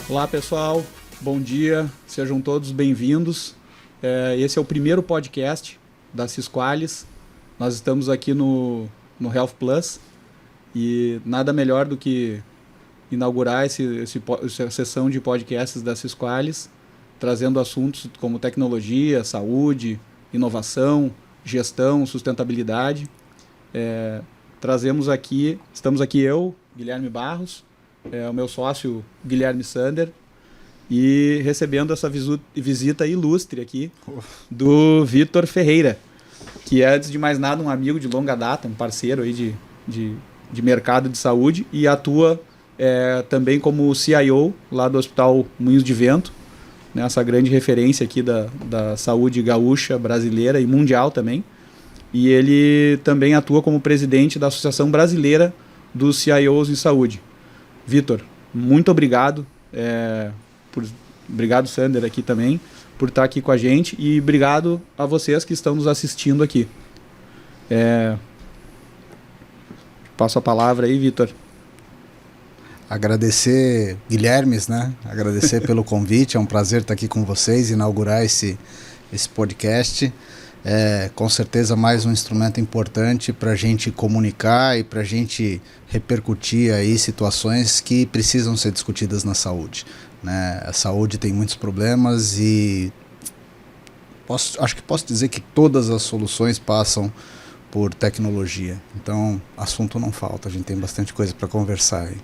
Olá pessoal, bom dia, sejam todos bem-vindos. Esse é o primeiro podcast da Sisqualis. Nós estamos aqui no Health Plus e nada melhor do que inaugurar essa sessão de podcasts da Sisqualis, trazendo assuntos como tecnologia, saúde, inovação, gestão, sustentabilidade. Estamos aqui eu, Guilherme Barros, o meu sócio Guilherme Sander, e recebendo essa visita ilustre aqui do Vitor Ferreira, que é, antes de mais nada, um amigo de longa data, um parceiro aí de mercado de saúde, e atua também como CIO lá do Hospital Moinhos de Vento, né, essa grande referência aqui da saúde gaúcha, brasileira e mundial também. E ele também atua como presidente da Associação Brasileira dos CIOs em Saúde. Vitor, muito obrigado. Obrigado, Sander, aqui também, por estar aqui com a gente. E obrigado a vocês que estão nos assistindo aqui. Passo a palavra aí, Vitor. Agradecer, Guilhermes, né? Agradecer pelo convite. É um prazer estar aqui com vocês, inaugurar esse podcast. Com certeza mais um instrumento importante para a gente comunicar e para a gente repercutir aí situações que precisam ser discutidas na saúde, né? A saúde tem muitos problemas e acho que posso dizer que todas as soluções passam por tecnologia. Então, assunto não falta, a gente tem bastante coisa para conversar aí.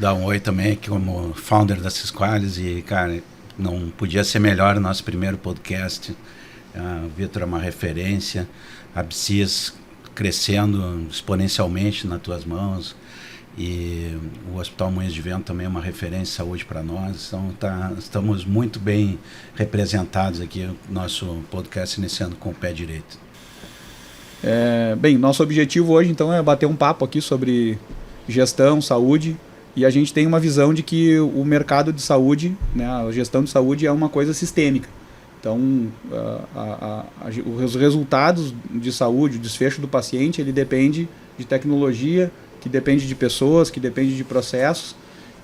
Dá um oi também aqui como founder da Sisqualis e, cara, não podia ser melhor o nosso primeiro podcast. O Vitor é uma referência, a BCIS crescendo exponencialmente nas tuas mãos e o Hospital Moinhos de Vento também é uma referência de saúde para nós, então estamos muito bem representados aqui, nosso podcast iniciando com o pé direito. Bem, nosso objetivo hoje então é bater um papo aqui sobre gestão, saúde, e a gente tem uma visão de que o mercado de saúde, né, a gestão de saúde é uma coisa sistêmica. Então, os resultados de saúde, o desfecho do paciente, ele depende de tecnologia, que depende de pessoas, que depende de processos.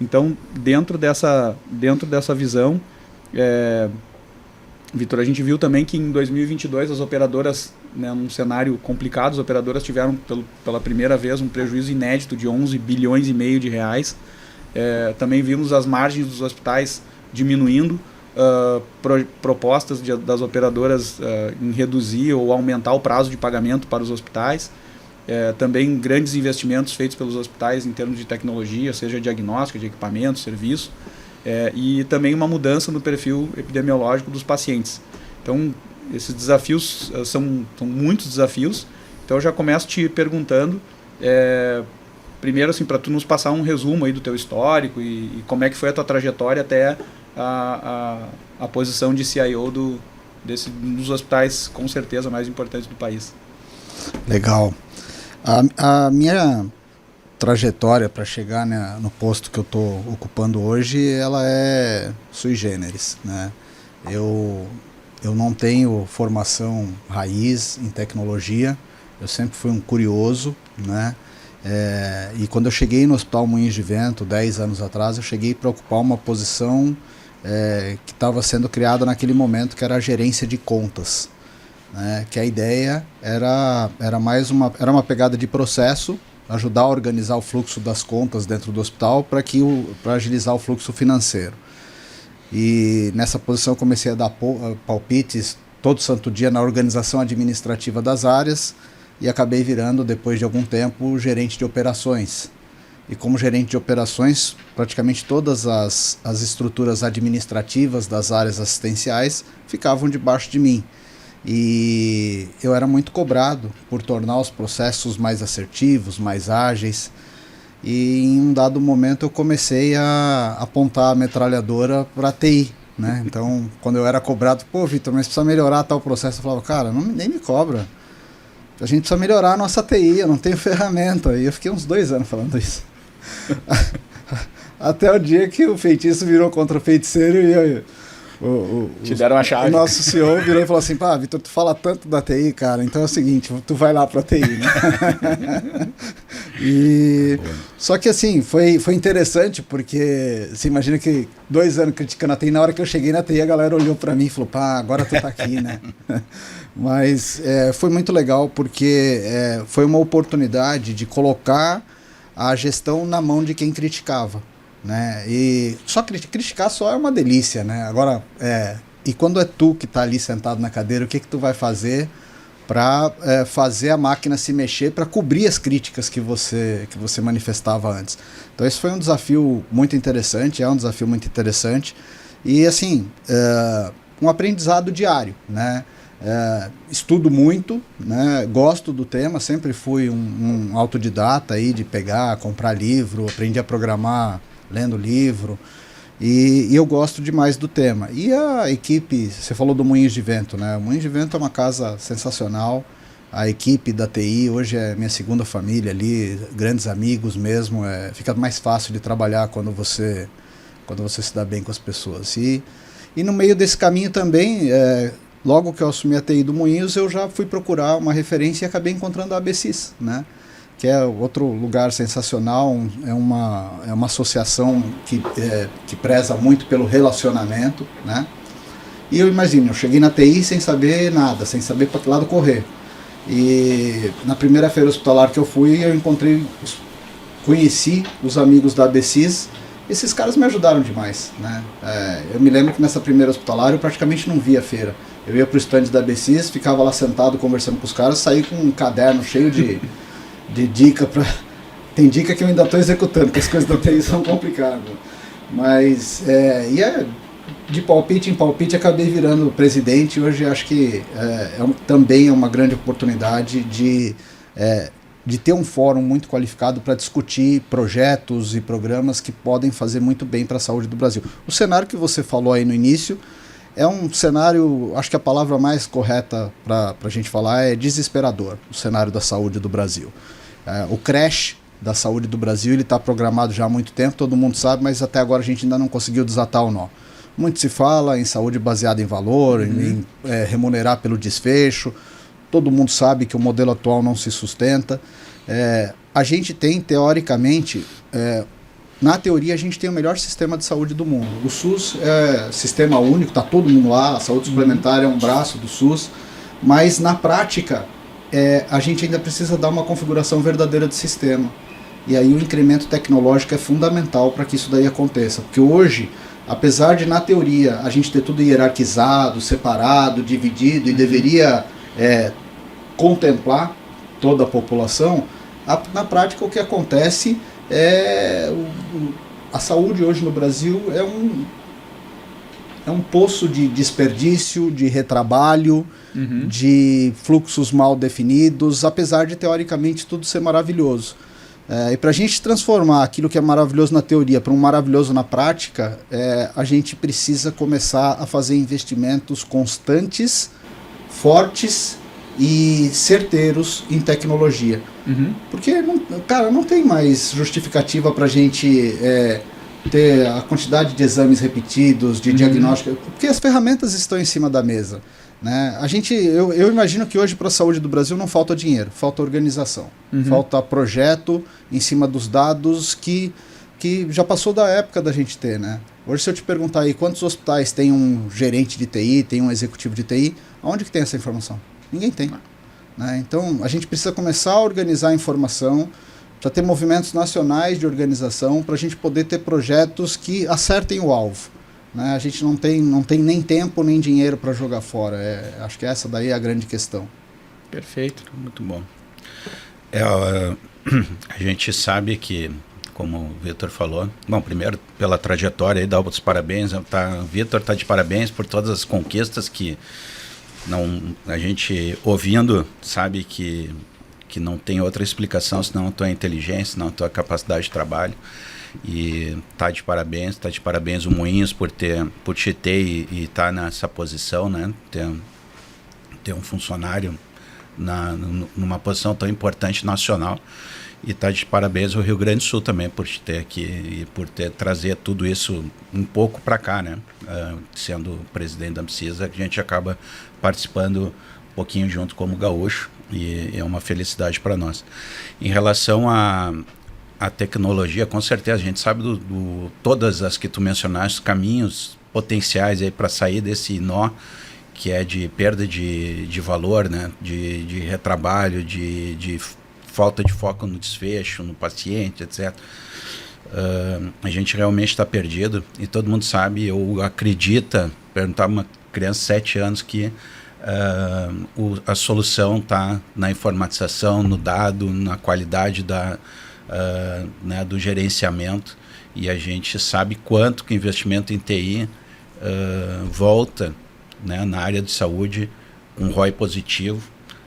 Então, dentro dessa visão, Vitor, a gente viu também que em 2022 as operadoras, né, num cenário complicado, as operadoras tiveram pela primeira vez um prejuízo inédito de 11 bilhões e meio de reais. Também vimos as margens dos hospitais diminuindo. Propostas das operadoras em reduzir ou aumentar o prazo de pagamento para os hospitais, também grandes investimentos feitos pelos hospitais em termos de tecnologia, seja diagnóstica, de equipamento, serviço, e também uma mudança no perfil epidemiológico dos pacientes. Então, esses desafios são muitos desafios. Então, eu já começo te perguntando, primeiro, assim, para tu nos passar um resumo aí do teu histórico e como é que foi a tua trajetória até a posição de CIO dos hospitais, com certeza, mais importantes do país. Legal. A minha trajetória para chegar, né, no posto que eu estou ocupando hoje, ela é sui generis, né? Eu não tenho formação raiz em tecnologia, eu sempre fui um curioso, né? E quando eu cheguei no Hospital Moinhos de Vento, 10 anos atrás, eu cheguei para ocupar uma posição que estava sendo criada naquele momento, que era a gerência de contas, né? Que a ideia era uma pegada de processo, ajudar a organizar o fluxo das contas dentro do hospital para agilizar o fluxo financeiro. E nessa posição eu comecei a dar palpites todo santo dia na organização administrativa das áreas e acabei virando, depois de algum tempo, gerente de operações. E como gerente de operações, praticamente todas as estruturas administrativas das áreas assistenciais ficavam debaixo de mim. E eu era muito cobrado por tornar os processos mais assertivos, mais ágeis. E em um dado momento eu comecei a apontar a metralhadora para a TI, né? Então, quando eu era cobrado, Vitor, mas precisa melhorar tal processo, eu falava, cara, nem me cobra. A gente precisa melhorar a nossa TI, eu não tenho ferramenta. E eu fiquei uns 2 anos falando isso. Até o dia que o feitiço virou contra o feiticeiro e Te deram a chave. O nosso CEO virou e falou assim, pá, Vitor, tu fala tanto da TI, cara, então é o seguinte, tu vai lá pra TI, né? Só que assim, foi interessante, porque você imagina que 2 anos criticando a TI, na hora que eu cheguei na TI, a galera olhou pra mim e falou, pá, agora tu tá aqui, né? Mas foi muito legal, porque foi uma oportunidade de colocar a gestão na mão de quem criticava, né? E só criticar só é uma delícia, né? Agora, e quando é tu que tá ali sentado na cadeira, o que tu vai fazer para fazer a máquina se mexer, para cobrir as críticas que você manifestava antes? Então esse foi um desafio muito interessante, é um desafio muito interessante, e assim, um aprendizado diário, né? Estudo muito, né? Gosto do tema, sempre fui um autodidata aí de pegar, comprar livro, aprendi a programar lendo livro, e eu gosto demais do tema. E a equipe, você falou do Moinhos de Vento, né? O Moinhos de Vento é uma casa sensacional, a equipe da TI hoje é minha segunda família ali, grandes amigos mesmo, fica mais fácil de trabalhar quando você se dá bem com as pessoas. E no meio desse caminho também, logo que eu assumi a TI do Moinhos, eu já fui procurar uma referência e acabei encontrando a ABSys, né? Que é outro lugar sensacional, é uma associação que preza muito pelo relacionamento, né? E eu imagino, eu cheguei na TI sem saber nada, sem saber para que lado correr. E na primeira feira hospitalar que eu fui, eu conheci os amigos da ABSys. Esses caras me ajudaram demais, né? Eu me lembro que nessa primeira hospitalar eu praticamente não via a feira. Eu ia para o stand da ABSys, ficava lá sentado conversando com os caras, saí com um caderno cheio de dica para... Tem dica que eu ainda estou executando, porque as coisas da TI são complicadas. Mas, de palpite em palpite, acabei virando presidente. Hoje acho que também é uma grande oportunidade de ter um fórum muito qualificado para discutir projetos e programas que podem fazer muito bem para a saúde do Brasil. O cenário que você falou aí no início é um cenário, acho que a palavra mais correta para a gente falar é desesperador, o cenário da saúde do Brasil. O crash da saúde do Brasil está programado já há muito tempo, todo mundo sabe, mas até agora a gente ainda não conseguiu desatar o nó. Muito se fala em saúde baseada em valor, em remunerar pelo desfecho. Todo mundo sabe que o modelo atual não se sustenta. A gente tem, teoricamente, na teoria, a gente tem o melhor sistema de saúde do mundo. O SUS é sistema único, está todo mundo lá, a saúde suplementar é um braço do SUS, mas na prática, a gente ainda precisa dar uma configuração verdadeira de sistema. E aí o incremento tecnológico é fundamental para que isso daí aconteça. Porque hoje, apesar de, na teoria, a gente ter tudo hierarquizado, separado, dividido, e deveria contemplar toda a população, na prática o que acontece a saúde hoje no Brasil é um poço de desperdício, de retrabalho, de fluxos mal definidos, apesar de teoricamente tudo ser maravilhoso. E para a gente transformar aquilo que é maravilhoso na teoria para um maravilhoso na prática, a gente precisa começar a fazer investimentos constantes, fortes e certeiros em tecnologia. Porque, não tem mais justificativa para a gente ter a quantidade de exames repetidos, de diagnóstico, porque as ferramentas estão em cima da mesa, né? Eu imagino que hoje para a saúde do Brasil não falta dinheiro, falta organização, falta projeto em cima dos dados que já passou da época da gente ter, né? Hoje, se eu te perguntar aí quantos hospitais tem um gerente de TI, tem um executivo de TI, aonde que tem essa informação? Ninguém tem. Né? Então, a gente precisa começar a organizar a informação, para ter movimentos nacionais de organização, para a gente poder ter projetos que acertem o alvo. Né? A gente não tem nem tempo nem dinheiro para jogar fora. Acho que essa daí é a grande questão. Perfeito, muito bom. A gente sabe que, como o Vitor falou, bom, primeiro pela trajetória, aí, dá os parabéns. O Vitor está de parabéns por todas as conquistas que a gente ouvindo sabe que não tem outra explicação senão a tua inteligência, senão a tua capacidade de trabalho. E tá de parabéns o Moinhos por te ter e estar nessa posição, né? Ter um funcionário numa posição tão importante nacional. E tá de parabéns o Rio Grande do Sul também por te ter aqui e por trazer tudo isso um pouco para cá, né? sendo presidente da Ambcias, a gente acaba participando um pouquinho junto como gaúcho, e é uma felicidade para nós. Em relação à tecnologia, com certeza a gente sabe todas as que tu mencionaste, caminhos potenciais para sair desse nó que é de perda de valor, né? de retrabalho, de falta de foco no desfecho, no paciente, etc. A gente realmente está perdido, e todo mundo sabe, ou acredita, perguntar uma criança de 7 anos que a solução está na informatização, no dado, na qualidade né, do gerenciamento, e a gente sabe quanto que o investimento em TI volta, né, na área de saúde com ROI positivo.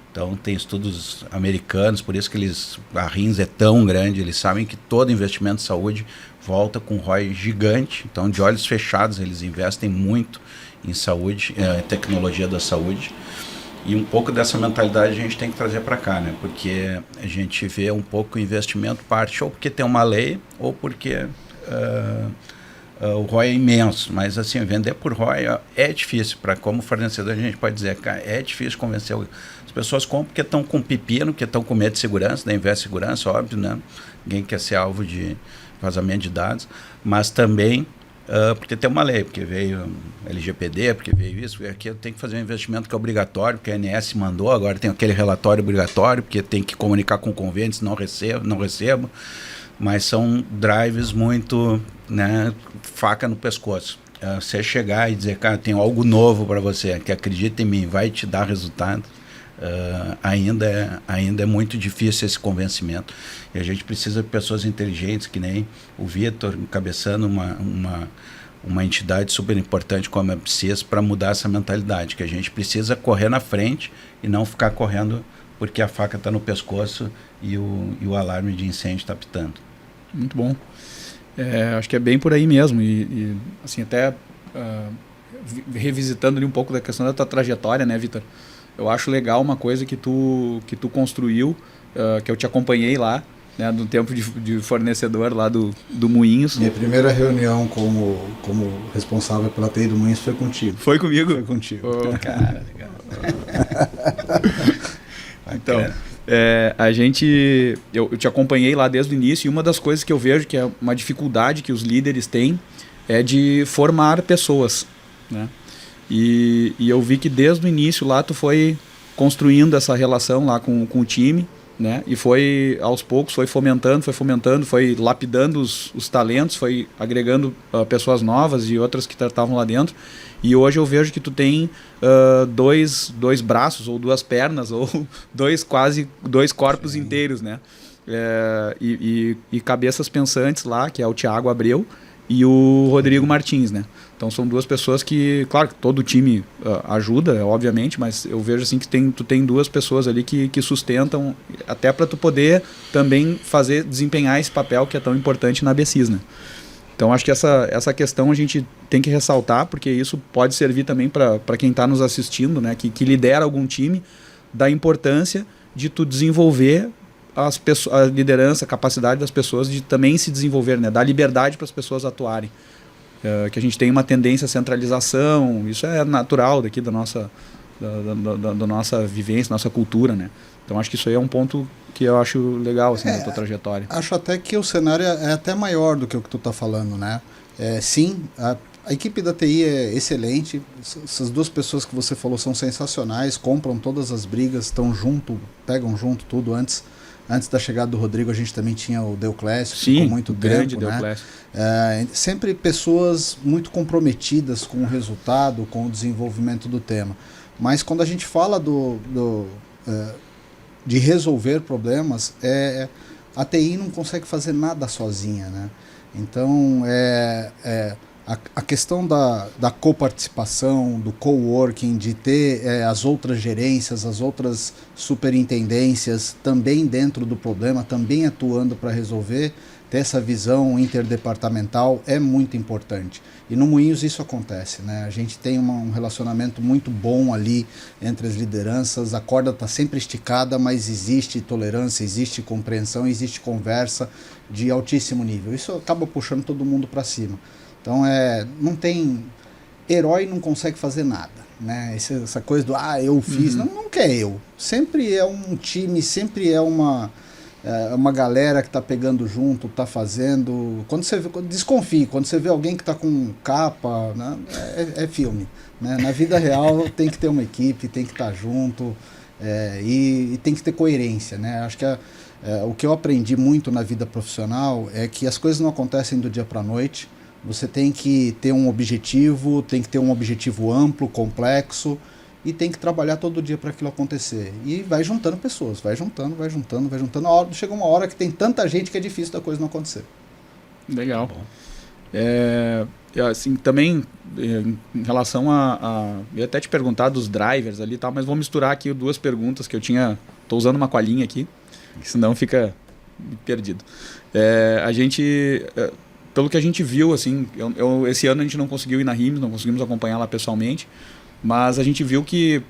Então tem estudos americanos, por isso que a RINS é tão grande, eles sabem que todo investimento em saúde volta com ROI gigante. Então, de olhos fechados, eles investem muito em saúde, tecnologia da saúde. E um pouco dessa mentalidade a gente tem que trazer para cá, né? Porque a gente vê um pouco o investimento parte ou porque tem uma lei, ou porque o ROI é imenso. Mas assim, vender por ROI é difícil. Como fornecedor, a gente pode dizer, cara, é difícil convencer as pessoas compram porque estão com pepino, porque estão com medo de segurança, da invés de segurança, óbvio, né? Ninguém quer ser alvo de vazamento de dados, mas também porque tem uma lei, porque veio LGPD, porque veio isso, porque aqui eu tenho que fazer um investimento que é obrigatório, porque a ANS mandou, agora tem aquele relatório obrigatório, porque tem que comunicar com o convênio, se não recebo, mas são drives muito, né, faca no pescoço. Você chegar e dizer, cara, tem algo novo para você, que acredita em mim, vai te dar resultado, ainda é muito difícil esse convencimento. E a gente precisa de pessoas inteligentes, que nem o Vitor, encabeçando uma entidade super importante como a Ambcias, para mudar essa mentalidade, que a gente precisa correr na frente e não ficar correndo porque a faca está no pescoço e o alarme de incêndio está pitando. Muito bom. Acho que é bem por aí mesmo. E assim, até revisitando ali um pouco da questão da tua trajetória, né, Vitor? Eu acho legal uma coisa que tu construiu, que eu te acompanhei lá, né, do tempo de fornecedor lá do Moinhos. Minha primeira reunião como responsável pela TI do Moinhos foi contigo. Foi comigo? Foi contigo. Oh, cara, legal. Então, eu te acompanhei lá desde o início, e uma das coisas que eu vejo que é uma dificuldade que os líderes têm é de formar pessoas, né? E eu vi que desde o início lá tu foi construindo essa relação lá com o time, né? E foi aos poucos, foi fomentando, foi lapidando os talentos, foi agregando pessoas novas e outras que estavam lá dentro. E hoje eu vejo que tu tem dois braços ou 2 pernas ou dois corpos inteiros, né? E cabeças pensantes lá, que é o Thiago Abreu e o Rodrigo Martins, né? Então são 2 pessoas que, claro, que todo o time ajuda, obviamente, mas eu vejo assim que tu tem 2 pessoas ali que sustentam, até para tu poder também desempenhar esse papel que é tão importante na Ambcias, né? Então acho que essa questão a gente tem que ressaltar, porque isso pode servir também para quem está nos assistindo, né, que lidera algum time, da importância de tu desenvolver a liderança, a capacidade das pessoas de também se desenvolver, né, dar liberdade para as pessoas atuarem. Que a gente tem uma tendência à centralização, isso é natural daqui da nossa vivência, nossa cultura, né? Então acho que isso aí é um ponto que eu acho legal assim, da tua trajetória. Acho até que o cenário é até maior do que o que tu está falando, né? Sim, a equipe da TI é excelente, essas 2 pessoas que você falou são sensacionais, compram todas as brigas, estão junto, pegam junto tudo. Antes da chegada do Rodrigo, a gente também tinha o Deuclésio, que ficou muito grande tempo, né? Sempre pessoas muito comprometidas com o resultado, com o desenvolvimento do tema. Mas quando a gente fala de resolver problemas, a TI não consegue fazer nada sozinha, né? Então, a questão da coparticipação, do coworking, de ter as outras gerências, as outras superintendências também dentro do problema, também atuando para resolver, ter essa visão interdepartamental é muito importante. E no Moinhos isso acontece, né? A gente tem um relacionamento muito bom ali entre as lideranças, a corda está sempre esticada, mas existe tolerância, existe compreensão, existe conversa de altíssimo nível. Isso acaba puxando todo mundo para cima. Então não tem herói não consegue fazer nada, né? Essa coisa do, eu fiz, nunca é eu. Sempre é um time, sempre é uma galera que está pegando junto, está fazendo. Quando você desconfie, quando você vê alguém que está com capa, né? É filme. Né? Na vida real tem que ter uma equipe, tem que estar junto, e tem que ter coerência. Né? Acho que o que eu aprendi muito na vida profissional é que as coisas não acontecem do dia para a noite. Você tem que ter um objetivo, tem que ter um objetivo amplo, complexo, e tem que trabalhar todo dia para aquilo acontecer. E vai juntando pessoas, vai juntando. Chega uma hora que tem tanta gente que é difícil da coisa não acontecer. Legal. Assim, também em relação eu ia até te perguntar dos drivers ali e tal, mas vou misturar aqui duas perguntas que eu tinha. Estou usando uma colinha aqui, que senão fica perdido. Pelo que a gente viu, assim, esse ano a gente não conseguiu ir na RIMS, não conseguimos acompanhar lá pessoalmente, mas a gente viu que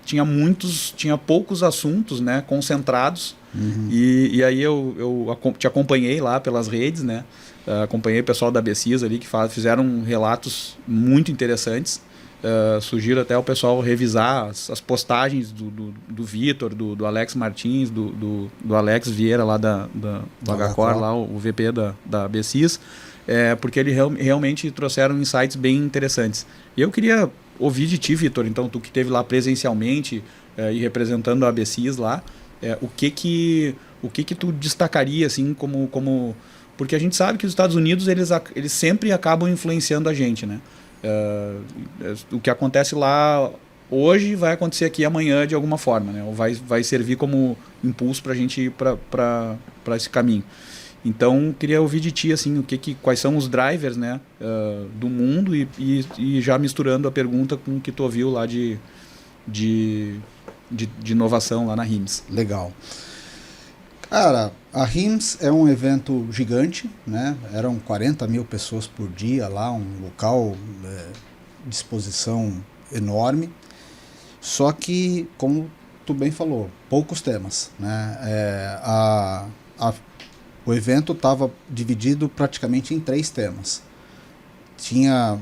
tinha poucos assuntos, né, concentrados. E aí eu te acompanhei lá pelas redes, né, acompanhei o pessoal da ABCIS ali que fizeram relatos muito interessantes. Sugiro até o pessoal revisar as postagens do Vitor, do Alex Martins, do Alex Vieira lá do HCOR, lá, o VP da ABCIS, porque eles realmente trouxeram insights bem interessantes. E eu queria ouvir de ti, Vitor, então tu que esteve lá presencialmente e representando a ABCIS lá, o que tu destacaria assim como porque a gente sabe que os Estados Unidos eles sempre acabam influenciando a gente, né? O que acontece lá hoje vai acontecer aqui amanhã de alguma forma, né? Ou vai servir como impulso para a gente ir para esse caminho. Então queria ouvir de ti assim, quais são os drivers, né, do mundo e já misturando a pergunta com o que tu ouviu lá de inovação lá na RIMS. Legal. Cara, a RIMS é um evento gigante, né? Eram 40 mil pessoas por dia lá, um local de exposição enorme. Só que, como tu bem falou, poucos temas, né? O evento estava dividido praticamente em 3 temas. Tinha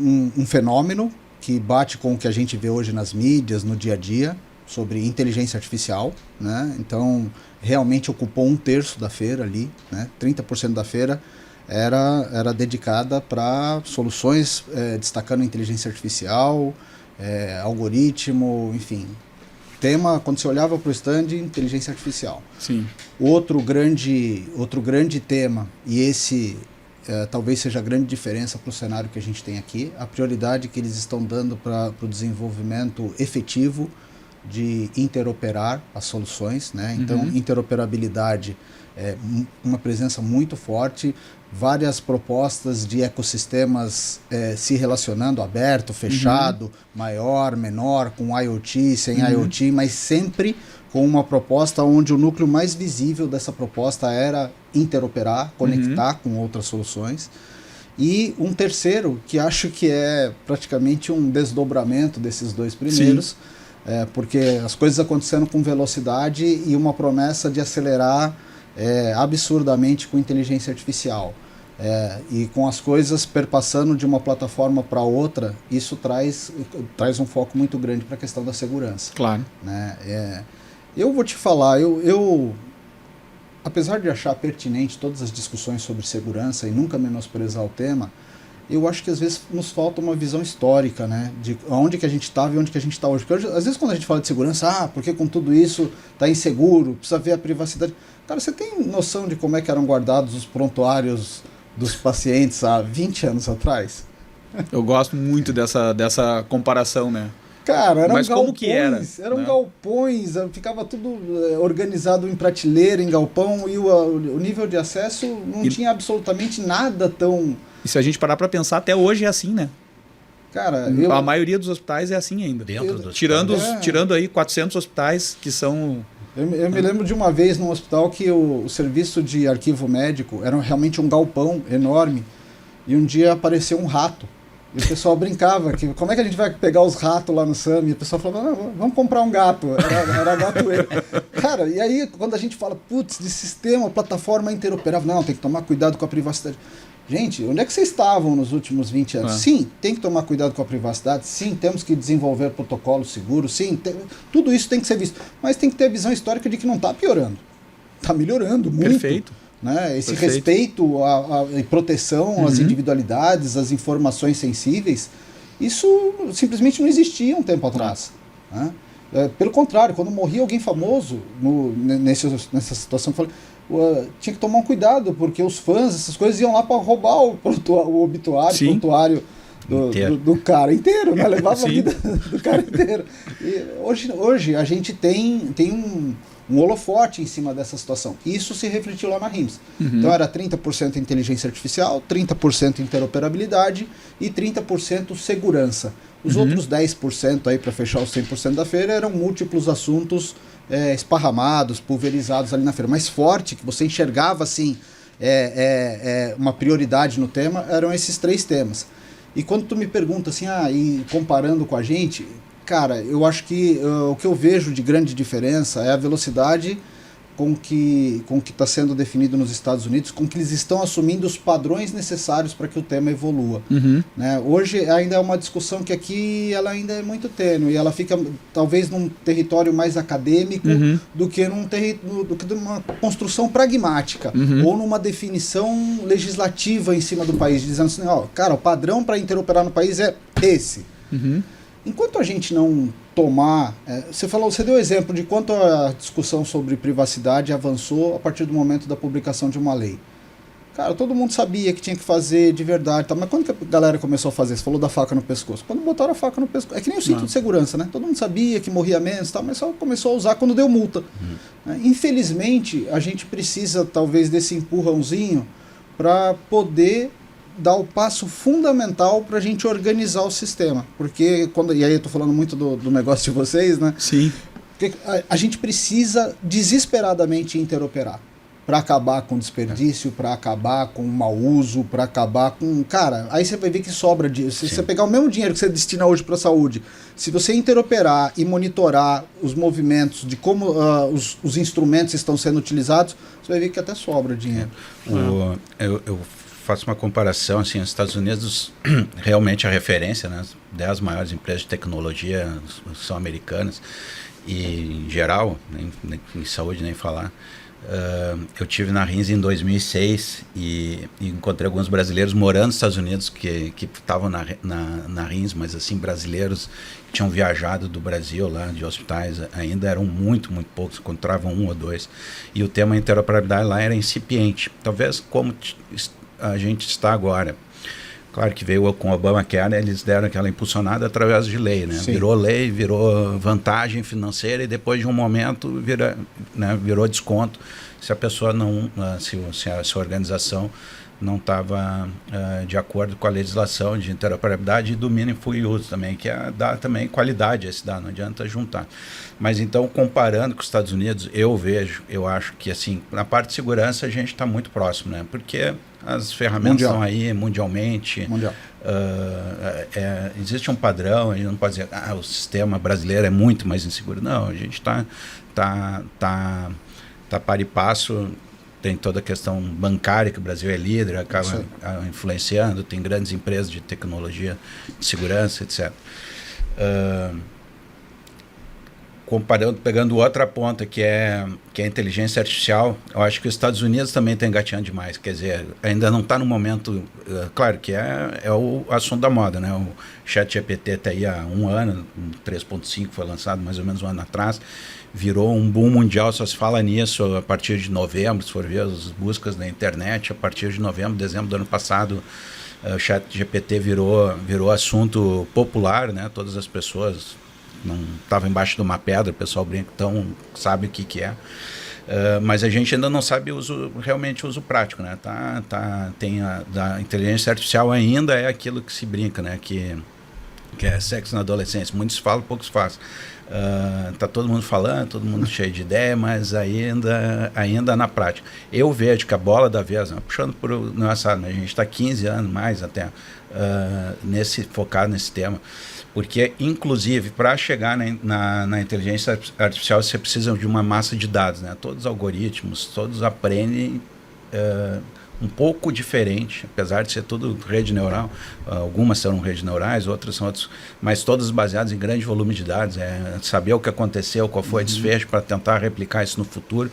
um fenômeno que bate com o que a gente vê hoje nas mídias, no dia a dia, sobre inteligência artificial, né? Então realmente ocupou 1/3 da feira ali, né? 30% da feira era dedicada para soluções destacando inteligência artificial, algoritmo, enfim. Tema, quando você olhava para o stand, inteligência artificial. Sim. Outro grande tema, e esse talvez seja a grande diferença para o cenário que a gente tem aqui, a prioridade que eles estão dando para o desenvolvimento efetivo de interoperar as soluções, né? Então, interoperabilidade é uma presença muito forte, várias propostas de ecossistemas se relacionando, aberto, fechado, maior, menor, com IoT, sem IoT, mas sempre com uma proposta onde o núcleo mais visível dessa proposta era interoperar, conectar com outras soluções. E um terceiro, que acho que é praticamente um desdobramento desses 2 primeiros, porque as coisas aconteceram com velocidade e uma promessa de acelerar absurdamente com inteligência artificial. E com as coisas perpassando de uma plataforma para outra, isso traz um foco muito grande para a questão da segurança. Claro. Né? Eu vou te falar, eu apesar de achar pertinente todas as discussões sobre segurança e nunca menosprezar o tema, eu acho que às vezes nos falta uma visão histórica, né, de onde que a gente estava e onde que a gente está hoje. Porque às vezes quando a gente fala de segurança, porque com tudo isso está inseguro, precisa ver a privacidade. Cara, você tem noção de como é que eram guardados os prontuários dos pacientes há 20 anos atrás? Eu gosto muito dessa comparação, né? Cara, eram Mas galpões, como que era? Eram né? galpões, ficava tudo organizado em prateleira, em galpão, e o nível de acesso não tinha absolutamente nada tão... E se a gente parar para pensar, até hoje é assim, né? Cara, a maioria dos hospitais é assim ainda. Tirando aí 400 hospitais que são... Eu me lembro de uma vez num hospital que o serviço de arquivo médico era realmente um galpão enorme, e um dia apareceu um rato. E o pessoal brincava, que como é que a gente vai pegar os ratos lá no SAM? E o pessoal falava, vamos comprar um gato. Era gato ele. Cara, e aí quando a gente fala, putz, de sistema, plataforma interoperável, não, tem que tomar cuidado com a privacidade. Gente, onde é que vocês estavam nos últimos 20 anos? Ah. Sim, tem que tomar cuidado com a privacidade, sim, temos que desenvolver protocolos seguros, sim, tudo isso tem que ser visto. Mas tem que ter a visão histórica de que não está piorando. Está melhorando muito. Perfeito. Né? Esse Perfeito. respeito e proteção às individualidades, às informações sensíveis, isso simplesmente não existia um tempo atrás. Né? Pelo contrário, quando morria alguém famoso nessa situação, eu falei, tinha que tomar um cuidado, porque os fãs, essas coisas, iam lá para roubar o obituário, Sim. o prontuário do cara inteiro, né? Levava a vida do cara inteiro. E hoje a gente tem um holofote em cima dessa situação. Isso se refletiu lá na RIMS. Então era 30% inteligência artificial, 30% interoperabilidade e 30% segurança. Os outros 10% aí, para fechar os 100% da feira, eram múltiplos assuntos esparramados, pulverizados ali na feira. Mais forte, que você enxergava assim, uma prioridade no tema, eram esses 3 temas. E quando tu me pergunta assim, e comparando com a gente, cara, eu acho que o que eu vejo de grande diferença é a velocidade com que está sendo definido nos Estados Unidos, com que eles estão assumindo os padrões necessários para que o tema evolua. Né? Hoje ainda é uma discussão que aqui ela ainda é muito tênue, e ela fica talvez num território mais acadêmico do que numa construção pragmática, ou numa definição legislativa em cima do país, dizendo assim, cara, o padrão para interoperar no país é esse. Enquanto a gente não tomar... Você deu exemplo de quanto a discussão sobre privacidade avançou a partir do momento da publicação de uma lei. Cara, todo mundo sabia que tinha que fazer de verdade, mas quando que a galera começou a fazer? Você falou da faca no pescoço. Quando botaram a faca no pescoço... É que nem o cinto de segurança, né? Todo mundo sabia que morria menos, mas só começou a usar quando deu multa. Infelizmente, a gente precisa, talvez, desse empurrãozinho para poder dar o passo fundamental para a gente organizar o sistema. Porque, e aí eu estou falando muito do negócio de vocês, né? Sim. Porque a gente precisa desesperadamente interoperar para acabar com desperdício, para acabar com mau uso, para acabar com... Cara, aí você vai ver que sobra dinheiro. Se você pegar o mesmo dinheiro que você destina hoje para a saúde, se você interoperar e monitorar os movimentos de como os instrumentos estão sendo utilizados, você vai ver que até sobra dinheiro. Eu faço uma comparação, assim, os Estados Unidos, realmente a referência, né? As 10 maiores empresas de tecnologia são americanas, e em geral, em saúde nem falar. Eu tive na RIMS em 2006 e encontrei alguns brasileiros morando nos Estados Unidos que estavam na RIMS, mas assim, brasileiros que tinham viajado do Brasil lá, de hospitais, ainda eram muito, muito poucos, encontravam 1 ou 2, e o tema interoperabilidade lá era incipiente, talvez como a gente está agora. Claro que veio com o Obamacare, eles deram aquela impulsionada através de lei, né? Sim. Virou lei, virou vantagem financeira, e depois de um momento virou desconto se a pessoa não, se a organização não estava de acordo com a legislação de interoperabilidade e do Meaningful Use também, que dá também qualidade a esse dado, não adianta juntar. Mas então, comparando com os Estados Unidos, eu acho que assim, na parte de segurança a gente está muito próximo, né? Porque as ferramentas estão aí mundialmente. Existe um padrão, a gente não pode dizer o sistema brasileiro é muito mais inseguro. Não, a gente está par e passo. Tem toda a questão bancária, que o Brasil é líder, acaba influenciando, tem grandes empresas de tecnologia, de segurança, etc. Comparando, pegando outra ponta, que é a inteligência artificial, eu acho que os Estados Unidos também estão engateando demais. Quer dizer, ainda não está no momento... claro que é o assunto da moda, né? O ChatGPT está aí há 1 ano, 3.5 foi lançado mais ou menos 1 ano atrás, virou um boom mundial, só se fala nisso a partir de novembro, se for ver as buscas na internet, a partir de novembro, dezembro do ano passado, o ChatGPT virou assunto popular, né? Todas as pessoas... não estava embaixo de uma pedra, o pessoal brinca, então sabe o que é. Mas a gente ainda não sabe realmente o uso prático, né? Tem da inteligência artificial ainda é aquilo que se brinca, né? Que é sexo na adolescência. Muitos falam, poucos fazem. Tá todo mundo falando, todo mundo cheio de ideia, mas ainda na prática. Eu vejo que a bola da vez, né? Puxando por nossa, a gente está 15 anos mais até focado nesse tema. Porque, inclusive, para chegar na inteligência artificial, você precisa de uma massa de dados, né? Todos os algoritmos, todos aprendem um pouco diferente, apesar de ser tudo rede neural, algumas são redes neurais, outras são outros, mas todas baseadas em grande volume de dados, saber o que aconteceu, qual foi o desfecho para tentar replicar isso no futuro,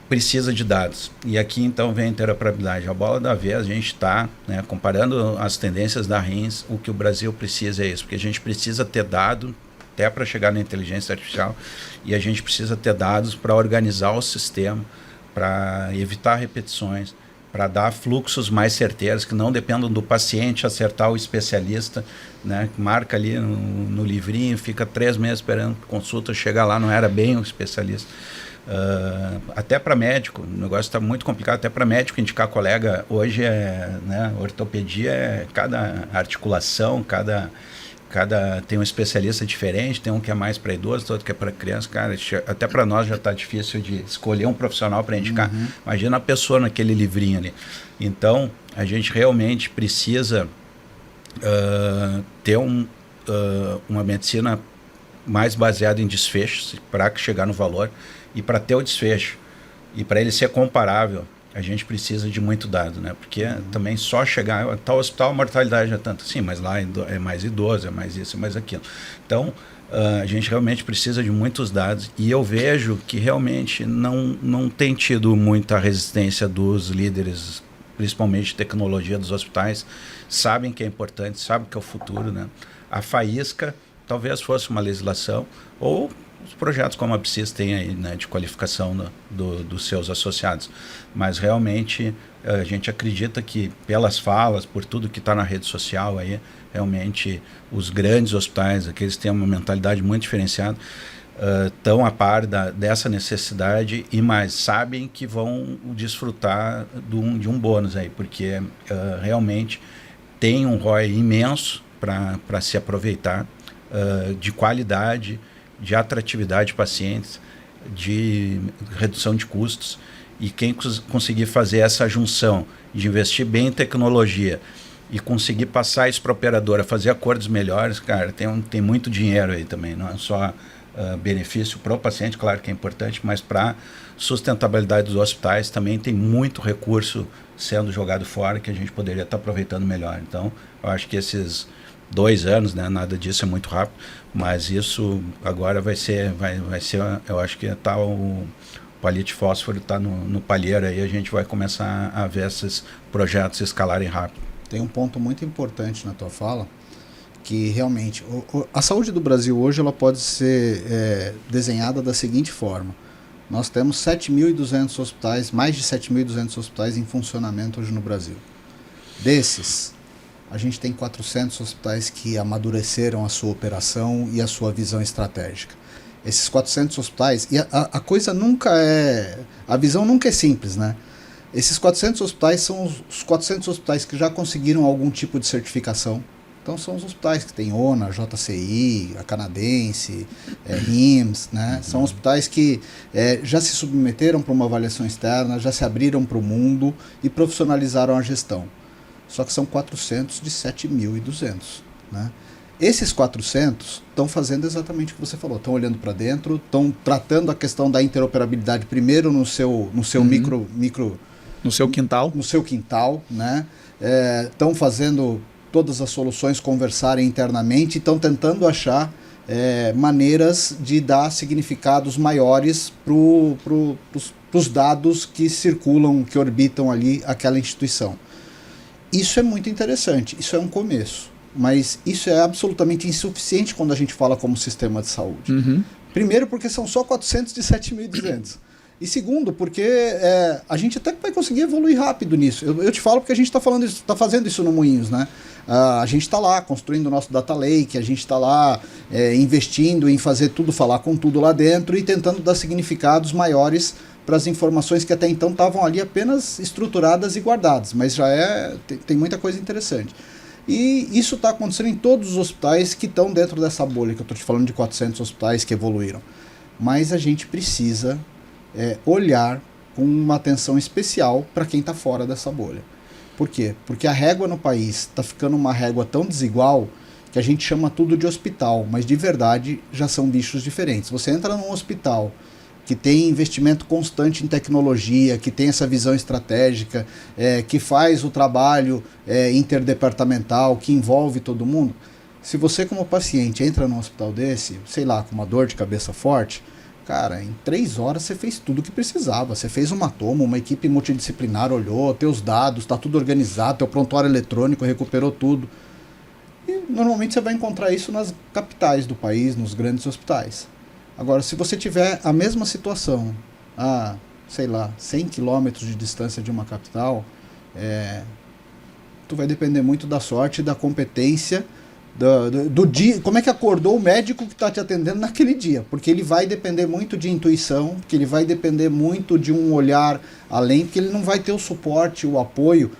precisa de dados. E aqui então vem a interoperabilidade. A bola da vez, a gente está, né, comparando as tendências da RINS, o que o Brasil precisa é isso, porque a gente precisa ter dado até para chegar na inteligência artificial, e a gente precisa ter dados para organizar o sistema, para evitar repetições, para dar fluxos mais certeiros, que não dependam do paciente acertar o especialista, né, que marca ali no livrinho, fica 3 meses esperando consulta, chega lá, não era bem o especialista. Até para médico, o negócio está muito complicado, até para médico indicar colega, hoje né, ortopedia cada articulação, cada tem um especialista diferente, tem um que é mais para idoso, outro que é para criança, cara, até para nós já está difícil de escolher um profissional para indicar. Imagina a pessoa naquele livrinho ali. Então, a gente realmente precisa ter uma medicina mais baseada em desfechos para chegar no valor, e para ter o desfecho e para ele ser comparável, a gente precisa de muito dado, né? Porque também só chegar, tal hospital, a mortalidade é tanto, sim, mas lá é mais idoso, é mais isso, é mais aquilo. Então, a gente realmente precisa de muitos dados, e eu vejo que realmente não tem tido muita resistência dos líderes, principalmente de tecnologia dos hospitais, sabem que é importante, sabem que é o futuro, né? A faísca talvez fosse uma legislação, ou os projetos como a BSIS tem aí, né, de qualificação dos seus associados. Mas realmente a gente acredita que pelas falas, por tudo que está na rede social aí, realmente os grandes hospitais, aqueles que têm uma mentalidade muito diferenciada, estão a par dessa necessidade, e mais sabem que vão desfrutar de um bônus aí, porque realmente tem um ROI imenso para se aproveitar, de qualidade, de atratividade de pacientes, de redução de custos, e quem conseguir fazer essa junção de investir bem em tecnologia e conseguir passar isso para a operadora, fazer acordos melhores, cara, tem muito dinheiro aí também, não é só benefício para o paciente, claro que é importante, mas para sustentabilidade dos hospitais também tem muito recurso sendo jogado fora que a gente poderia estar aproveitando melhor. Então, eu acho que esses 2 anos, né, nada disso é muito rápido, mas isso agora vai ser, eu acho que o palito de fósforo está no palheiro, aí a gente vai começar a ver esses projetos escalarem rápido. Tem um ponto muito importante na tua fala, que realmente a saúde do Brasil hoje ela pode ser desenhada da seguinte forma: nós temos 7.200 hospitais, mais de 7.200 hospitais em funcionamento hoje no Brasil. Desses, a gente tem 400 hospitais que amadureceram a sua operação e a sua visão estratégica. Esses 400 hospitais, e a coisa nunca a visão nunca é simples, né? Esses 400 hospitais são os 400 hospitais que já conseguiram algum tipo de certificação. Então são os hospitais que tem ONA, JCI, a Canadense, RIMS, né? São hospitais que já se submeteram para uma avaliação externa, já se abriram para o mundo e profissionalizaram a gestão. Só que são 400 de 7.200, né? Esses 400 estão fazendo exatamente o que você falou, estão olhando para dentro, estão tratando a questão da interoperabilidade primeiro no seu micro no seu quintal, né? Estão fazendo todas as soluções conversarem internamente, estão tentando achar maneiras de dar significados maiores para os dados que circulam, que orbitam ali aquela instituição. Isso é muito interessante, isso é um começo, mas isso é absolutamente insuficiente quando a gente fala como sistema de saúde. Primeiro porque são só 400 de 7.200. E segundo, porque a gente até vai conseguir evoluir rápido nisso. Eu te falo porque a gente está fazendo isso no Moinhos, né? A gente está lá construindo o nosso data lake, a gente está lá investindo em fazer tudo, falar com tudo lá dentro e tentando dar significados maiores para as informações que até então estavam ali apenas estruturadas e guardadas, mas já tem muita coisa interessante. E isso está acontecendo em todos os hospitais que estão dentro dessa bolha, que eu estou te falando de 400 hospitais que evoluíram. Mas a gente precisa olhar com uma atenção especial para quem está fora dessa bolha. Por quê? Porque a régua no país está ficando uma régua tão desigual que a gente chama tudo de hospital, mas de verdade já são bichos diferentes. Você entra num hospital que tem investimento constante em tecnologia, que tem essa visão estratégica, que faz o trabalho interdepartamental, que envolve todo mundo. Se você, como paciente, entra num hospital desse, sei lá, com uma dor de cabeça forte, cara, em 3 horas você fez tudo o que precisava. Você fez uma toma, uma equipe multidisciplinar olhou, teus dados, está tudo organizado, teu prontuário eletrônico recuperou tudo. E normalmente você vai encontrar isso nas capitais do país, nos grandes hospitais. Agora, se você tiver a mesma situação a, sei lá, 100 quilômetros de distância de uma capital, tu vai depender muito da sorte e da competência do dia, como é que acordou o médico que está te atendendo naquele dia, porque ele vai depender muito de intuição, porque ele vai depender muito de um olhar além, porque ele não vai ter o suporte, o apoio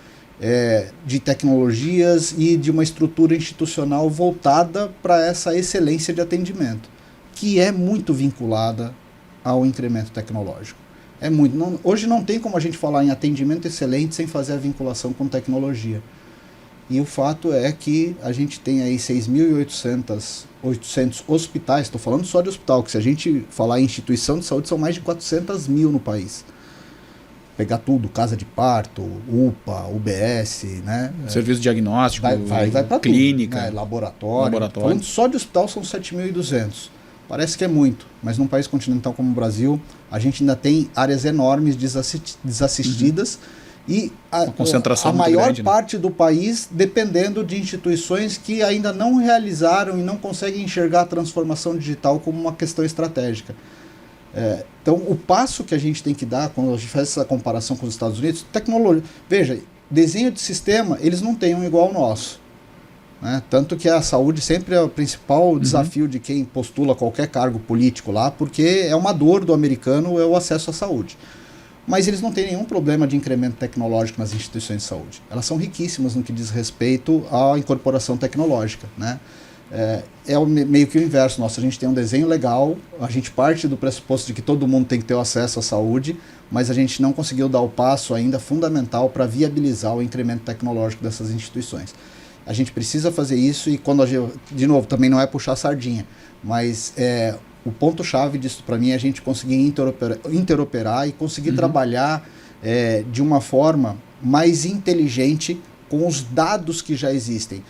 de tecnologias e de uma estrutura institucional voltada para essa excelência de atendimento, que é muito vinculada ao incremento tecnológico. Hoje não tem como a gente falar em atendimento excelente sem fazer a vinculação com tecnologia. E o fato é que a gente tem aí 6.800 hospitais, estou falando só de hospital, que se a gente falar em instituição de saúde, são mais de 400 mil no país. Pegar tudo, casa de parto, UPA, UBS, né? Serviço diagnóstico, vai para clínica, tudo, né? Laboratório. Falando só de hospital são 7.200. Parece que é muito, mas num país continental como o Brasil, a gente ainda tem áreas enormes desassistidas, e a maior grande, parte do país dependendo de instituições que ainda não realizaram e não conseguem enxergar a transformação digital como uma questão estratégica. Então, o passo que a gente tem que dar quando a gente faz essa comparação com os Estados Unidos, tecnologia, veja, desenho de sistema, eles não têm um igual ao nosso. Né? Tanto que a saúde sempre é o principal desafio de quem postula qualquer cargo político lá, porque é uma dor do americano o acesso à saúde. Mas eles não têm nenhum problema de incremento tecnológico nas instituições de saúde. Elas são riquíssimas no que diz respeito à incorporação tecnológica. Né? Meio que o inverso nosso. A gente tem um desenho legal, a gente parte do pressuposto de que todo mundo tem que ter o acesso à saúde, mas a gente não conseguiu dar o passo ainda fundamental para viabilizar o incremento tecnológico dessas instituições. A gente precisa fazer isso e quando de novo, também não é puxar sardinha, mas o ponto-chave disso para mim é a gente conseguir interoperar e conseguir trabalhar de uma forma mais inteligente com os dados que já existem.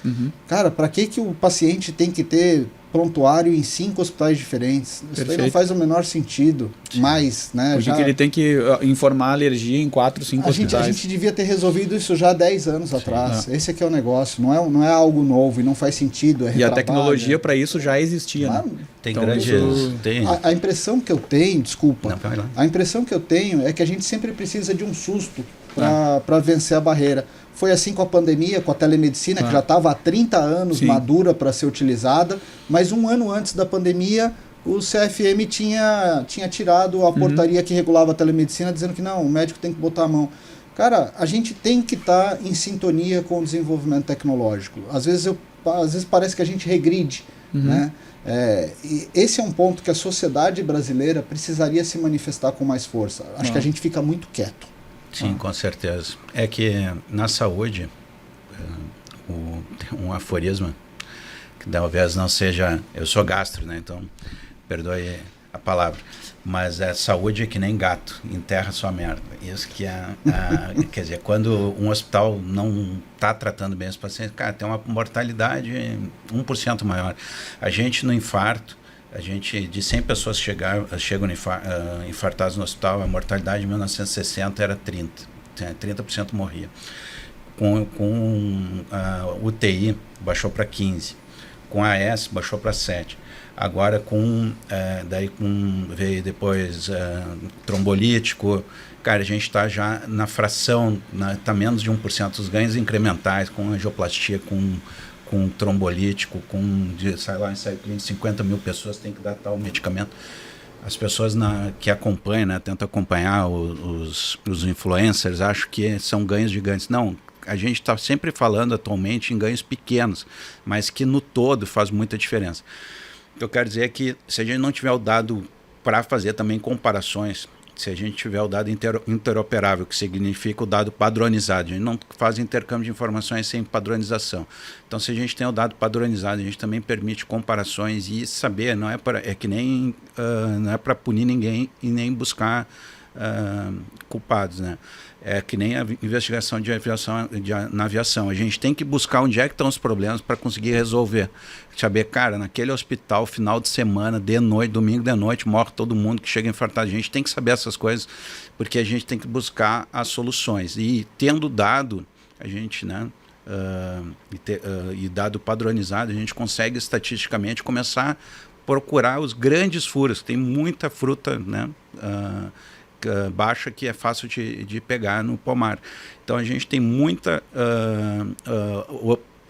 Cara, para que o paciente tem que ter prontuário em 5 hospitais diferentes? Isso aí não faz o menor sentido. Mas, né, Por que ele tem que informar a alergia em 4, 5 hospitais? A gente devia ter resolvido isso já há 10 anos atrás. Esse aqui é o negócio. Não é algo novo e não faz sentido. E a tecnologia para isso já existia. Né? Tem então, grandes... A impressão que eu tenho, a impressão que eu tenho é que a gente sempre precisa de um susto para vencer a barreira. Foi assim com a pandemia, com a telemedicina, que já estava há 30 anos madura para ser utilizada, mas um ano antes da pandemia, o CFM tinha tirado a portaria que regulava a telemedicina, dizendo que não, o médico tem que botar a mão. Cara, a gente tem que estar em sintonia com o desenvolvimento tecnológico. Às vezes parece que a gente regride, né? E esse é um ponto que a sociedade brasileira precisaria se manifestar com mais força. Acho que a gente fica muito quieto. Sim, com certeza. É que na saúde, um aforismo, que talvez não seja... Eu sou gastro, né? Então, perdoe a palavra. Mas saúde é que nem gato, enterra sua merda. Isso que quer dizer, quando um hospital não está tratando bem os pacientes, cara, tem uma mortalidade 1% maior. A gente no infarto, de 100 pessoas chegam infartadas no hospital, a mortalidade em 1960 era 30% morria. Com a UTI baixou para 15%, com a AS baixou para 7%. Agora veio depois trombolítico, cara, a gente está já na fração, está menos de 1% dos ganhos incrementais, com angioplastia, com trombolítico, sei lá, ensaio clínico, 50 mil pessoas têm que dar tal medicamento. As pessoas que acompanham, né, tentam acompanhar os influencers, acham que são ganhos gigantes. Não, a gente está sempre falando atualmente em ganhos pequenos, mas que no todo faz muita diferença. O que eu quero dizer é que se a gente não tiver o dado para fazer também comparações, Se a gente tiver o dado interoperável, que significa o dado padronizado, a gente não faz intercâmbio de informações sem padronização. Então, se a gente tem o dado padronizado, a gente também permite comparações e saber, não é para punir ninguém e nem buscar culpados, né? É que nem a investigação de aviação, na aviação. A gente tem que buscar onde é que estão os problemas para conseguir resolver. Saber, cara, naquele hospital, final de semana, de noite, domingo de noite, morre todo mundo que chega infartado. A gente tem que saber essas coisas, porque a gente tem que buscar as soluções. E tendo dado, a gente, né, e dado padronizado, a gente consegue estatisticamente começar a procurar os grandes furos. Tem muita fruta, né, baixa que é fácil de pegar no pomar. Então a gente tem muita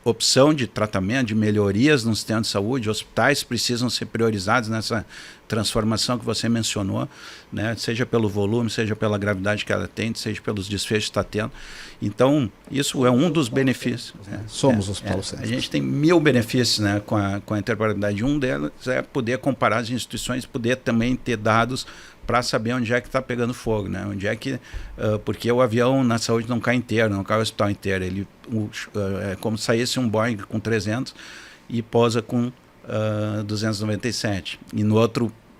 opção de tratamento, de melhorias no sistema de saúde. Hospitais precisam ser priorizados nessa transformação que você mencionou, né? Seja pelo volume, seja pela gravidade que ela tem, seja pelos desfechos que está tendo. Então, isso é um dos benefícios. Somos o Hospital Centro. A gente tem 1000 benefícios, né, com a interoperabilidade. Um deles é poder comparar as instituições, poder também ter dados para saber onde é que está pegando fogo, né? Onde é que, porque o avião na saúde não cai inteiro, não cai o hospital inteiro. É como se saísse um Boeing com 300 e posa com 297. E no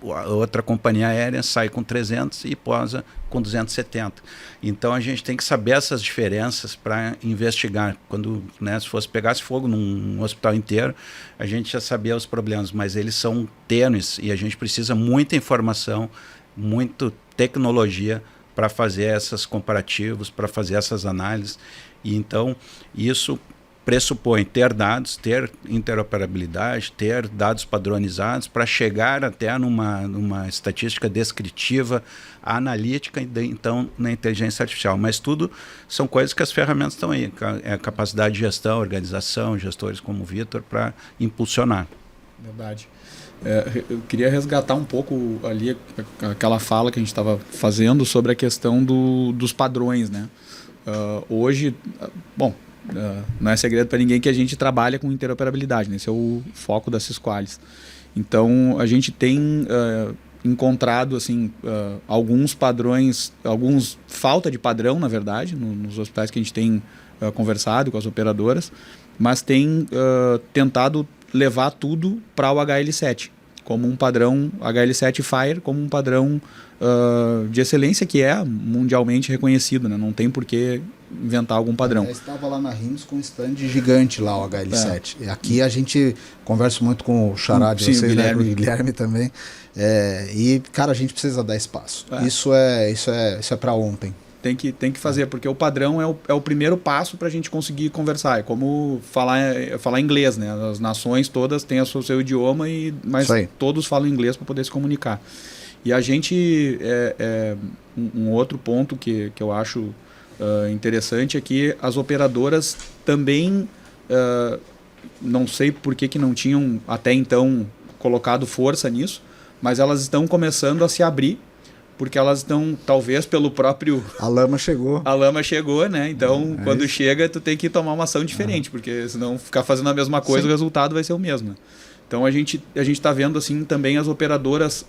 outra companhia aérea sai com 300 e posa com 270. Então a gente tem que saber essas diferenças para investigar. Quando, né, se pegasse fogo num hospital inteiro, a gente já sabia os problemas, mas eles são tênues e a gente precisa muita informação, muita tecnologia para fazer esses comparativos, para fazer essas análises. E então isso pressupõe ter dados, ter interoperabilidade, ter dados padronizados para chegar até numa estatística descritiva, analítica e então na inteligência artificial. Mas tudo são coisas que as ferramentas estão aí, é a capacidade de gestão, organização, gestores como o Vitor para impulsionar. Verdade. Eu queria resgatar um pouco ali aquela fala que a gente estava fazendo sobre a questão dos padrões, né? Hoje, bom, não é segredo para ninguém que a gente trabalha com interoperabilidade, né? Esse é o foco da Sysqualis. Então, a gente tem encontrado assim, alguns padrões, falta de padrão, na verdade, nos hospitais que a gente tem conversado com as operadoras, mas tem tentado levar tudo para o HL7, como um padrão HL7 FHIR, como um padrão de excelência que é mundialmente reconhecido, né? Não tem por que inventar algum padrão. Eu estava lá na RIMS com um stand gigante lá, o HL7. Aqui a gente conversa muito com o xará de vocês, né? Com o Guilherme também. E, cara, a gente precisa dar espaço. Isso é para ontem. Tem que fazer, porque o padrão é o primeiro passo para a gente conseguir conversar. É como falar inglês, né? As nações todas têm o seu idioma, mas todos falam inglês para poder se comunicar. E a gente... um outro ponto que eu acho interessante é que as operadoras também... não sei por que não tinham até então colocado força nisso, mas elas estão começando a se abrir, porque elas estão, talvez pelo próprio... A lama chegou. A lama chegou, né? Então, quando chega, tu tem que tomar uma ação diferente, porque senão ficar fazendo a mesma coisa, o resultado vai ser o mesmo. Então, a gente está vendo, assim, também as operadoras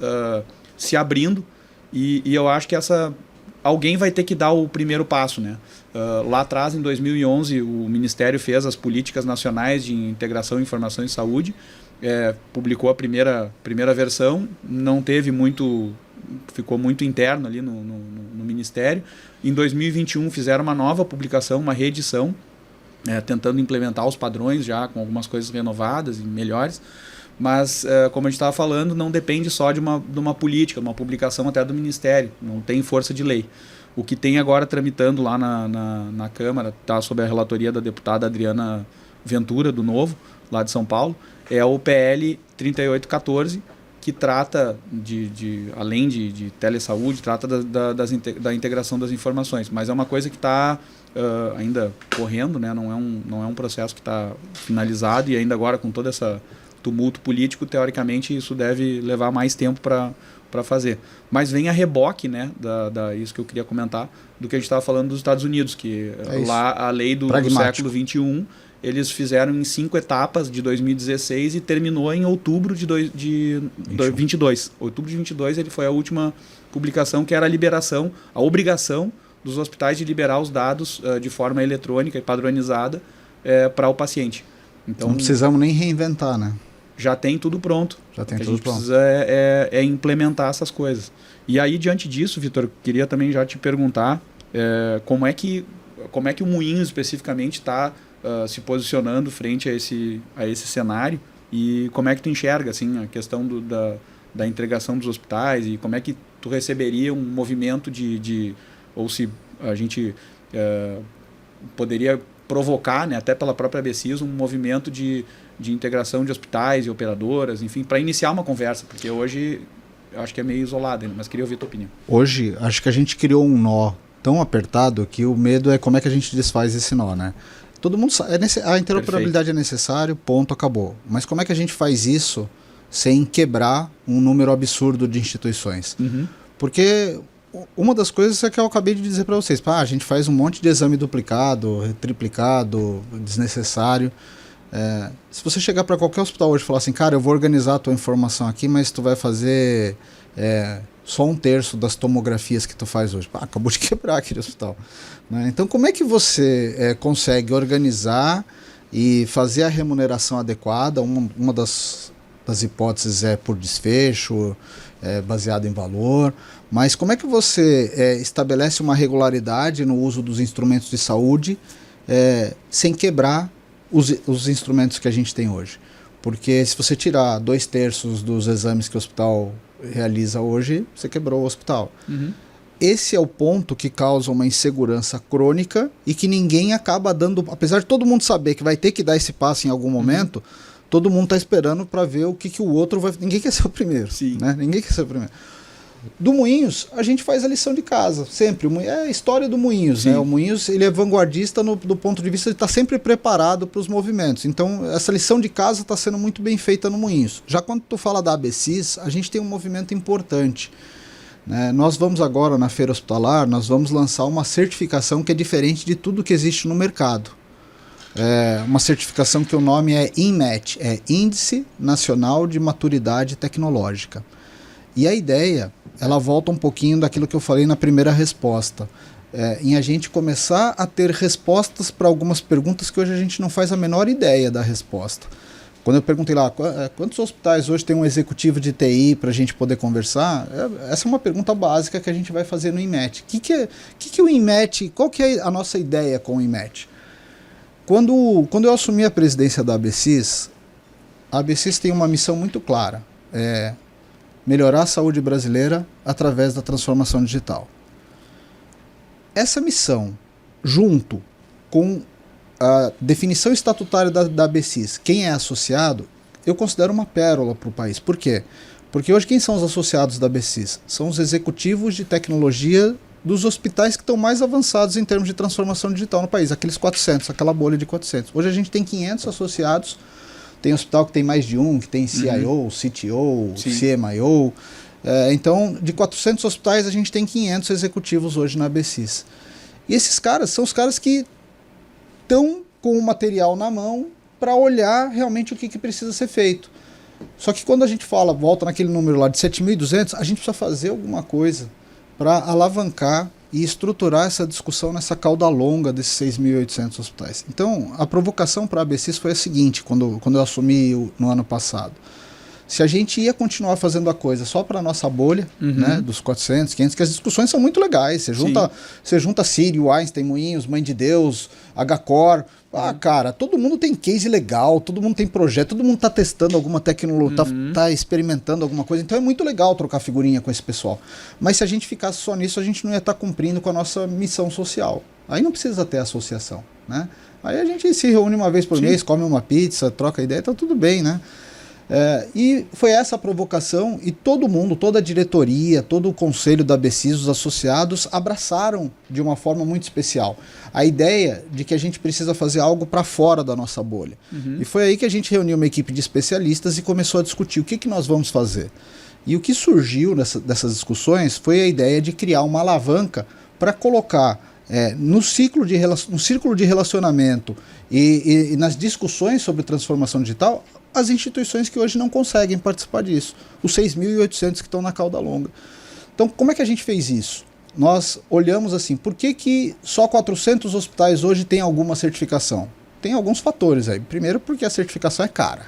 se abrindo, e eu acho que alguém vai ter que dar o primeiro passo, né? Lá atrás, em 2011, o Ministério fez as políticas nacionais de integração de informação em saúde, publicou a primeira versão, não teve muito... ficou muito interno ali no Ministério. Em 2021 fizeram uma nova publicação, uma reedição, tentando implementar os padrões já com algumas coisas renovadas e melhores, mas como a gente estava falando, não depende só de uma política, uma publicação até do Ministério, não tem força de lei. O que tem agora tramitando lá na Câmara, está sob a relatoria da deputada Adriana Ventura, do Novo, lá de São Paulo, é o PL 3814, que trata além de telesaúde, trata da integração das informações. Mas é uma coisa que está ainda correndo, né? Não é um processo que está finalizado, e ainda agora com todo esse tumulto político, teoricamente isso deve levar mais tempo para para fazer. Mas vem a reboque, né, isso que eu queria comentar, do que a gente estava falando dos Estados Unidos, que lá a lei do século XXI, eles fizeram em 5 etapas de 2016 e terminou em outubro de 22. Outubro de 22 ele foi a última publicação, que era a liberação, a obrigação dos hospitais de liberar os dados de forma eletrônica e padronizada para o paciente. Então não precisamos nem reinventar, né? Já tem tudo pronto. Já tem tudo tudo pronto. Precisa implementar essas coisas. E aí, diante disso, Vitor, queria também já te perguntar como é que o Moinhos especificamente está se posicionando frente a esse cenário e como é que tu enxerga assim, a questão da entregação dos hospitais e como é que tu receberia um movimento ou se a gente poderia provocar, né, até pela própria ABCIS, um movimento de integração de hospitais e operadoras, enfim, para iniciar uma conversa, porque hoje eu acho que é meio isolado, mas queria ouvir a tua opinião. Hoje, acho que a gente criou um nó tão apertado que o medo é como é que a gente desfaz esse nó, né? Todo mundo sabe, a interoperabilidade é necessário, ponto, acabou. Mas como é que a gente faz isso sem quebrar um número absurdo de instituições? Uhum. Porque uma das coisas é que eu acabei de dizer para vocês, a gente faz um monte de exame duplicado, triplicado, desnecessário. Se você chegar para qualquer hospital hoje e falar assim, cara, eu vou organizar a tua informação aqui, mas tu vai fazer só 1/3 das tomografias que tu faz hoje. Acabou de quebrar aquele hospital. Né? Então, como é que você consegue organizar e fazer a remuneração adequada? Uma das hipóteses é por desfecho, baseado em valor, mas como é que você estabelece uma regularidade no uso dos instrumentos de saúde sem quebrar os instrumentos que a gente tem hoje? Porque se você tirar 2/3 dos exames que o hospital realiza hoje, você quebrou o hospital. Uhum. Esse é o ponto que causa uma insegurança crônica e que ninguém acaba dando, apesar de todo mundo saber que vai ter que dar esse passo em algum momento, todo mundo está esperando para ver o que o outro vai... Ninguém quer ser o primeiro. Sim. Né? Ninguém quer ser o primeiro. Do Moinhos, a gente faz a lição de casa, sempre. É a história do Moinhos. Né? O Moinhos ele é vanguardista do ponto de vista de estar sempre preparado para os movimentos. Então, essa lição de casa está sendo muito bem feita no Moinhos. Já quando tu fala da ABCIS, a gente tem um movimento importante. Né? Nós vamos agora, na feira hospitalar, nós vamos lançar uma certificação que é diferente de tudo que existe no mercado. Uma certificação que o nome é INMET, Índice Nacional de Maturidade Tecnológica. E a ideia, ela volta um pouquinho daquilo que eu falei na primeira resposta, em a gente começar a ter respostas para algumas perguntas que hoje a gente não faz a menor ideia da resposta. Quando eu perguntei lá, quantos hospitais hoje tem um executivo de TI para a gente poder conversar, essa é uma pergunta básica que a gente vai fazer no INMET. O que o INMET, qual que é a nossa ideia com o INMET? Quando eu assumi a presidência da ABCIS, a ABCIS tem uma missão muito clara, melhorar a saúde brasileira através da transformação digital. Essa missão, junto com a definição estatutária da ABCIS, quem é associado, eu considero uma pérola para o país. Por quê? Porque hoje quem são os associados da ABCIS? São os executivos de tecnologia dos hospitais que estão mais avançados em termos de transformação digital no país, aqueles 400, aquela bolha de 400. Hoje a gente tem 500 associados, tem hospital que tem mais de um, que tem CIO, CTO, CMIO. Então, de 400 hospitais, a gente tem 500 executivos hoje na ABCIS. E esses caras são os caras que estão com o material na mão para olhar realmente o que precisa ser feito. Só que quando a gente volta naquele número lá de 7.200, a gente precisa fazer alguma coisa para alavancar e estruturar essa discussão nessa cauda longa desses 6.800 hospitais. Então, a provocação para a ABCIS foi a seguinte, quando eu assumi no ano passado. Se a gente ia continuar fazendo a coisa só para a nossa bolha, né, dos 400, 500, que as discussões são muito legais. Você junta Sírio, Einstein, Moinhos, Mãe de Deus, HCore. Cara, todo mundo tem case legal, todo mundo tem projeto, todo mundo está testando alguma tecnologia, tá experimentando alguma coisa. Então é muito legal trocar figurinha com esse pessoal. Mas se a gente ficasse só nisso, a gente não ia estar cumprindo com a nossa missão social. Aí não precisa ter associação, né? Aí a gente se reúne uma vez por mês, come uma pizza, troca ideia, tá tudo bem, né? E foi essa a provocação e todo mundo, toda a diretoria, todo o conselho da ABCIS, os associados, abraçaram de uma forma muito especial a ideia de que a gente precisa fazer algo para fora da nossa bolha. E foi aí que a gente reuniu uma equipe de especialistas e começou a discutir o que nós vamos fazer. E o que surgiu dessas discussões foi a ideia de criar uma alavanca para colocar no círculo de relacionamento e nas discussões sobre transformação digital as instituições que hoje não conseguem participar disso, os 6.800 que estão na cauda longa. Então, como é que a gente fez isso? Nós olhamos assim, por que só 400 hospitais hoje têm alguma certificação? Tem alguns fatores aí. Primeiro, porque a certificação é cara.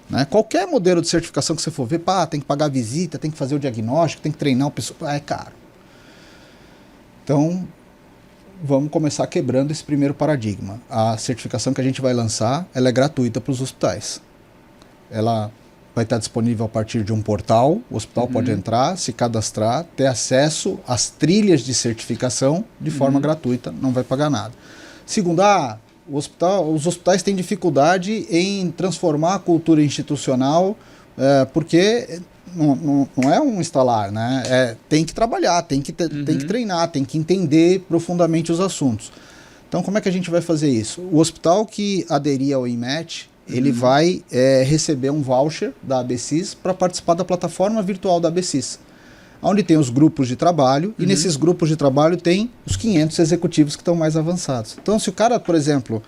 Né? Qualquer modelo de certificação que você for ver, tem que pagar a visita, tem que fazer o diagnóstico, tem que treinar o pessoal, é caro. Então, vamos começar quebrando esse primeiro paradigma. A certificação que a gente vai lançar, ela é gratuita para os hospitais. Ela vai estar disponível a partir de um portal, o hospital pode entrar, se cadastrar, ter acesso às trilhas de certificação de forma gratuita, não vai pagar nada. Segundo, os hospitais têm dificuldade em transformar a cultura institucional, porque não é um instalar, né? Tem que trabalhar, tem que treinar, tem que entender profundamente os assuntos. Então, como é que a gente vai fazer isso? O hospital que aderir ao IMET, ele vai receber um voucher da ABSIS para participar da plataforma virtual da ABSIS, onde tem os grupos de trabalho, e nesses grupos de trabalho tem os 500 executivos que estão mais avançados. Então, se o cara, por exemplo,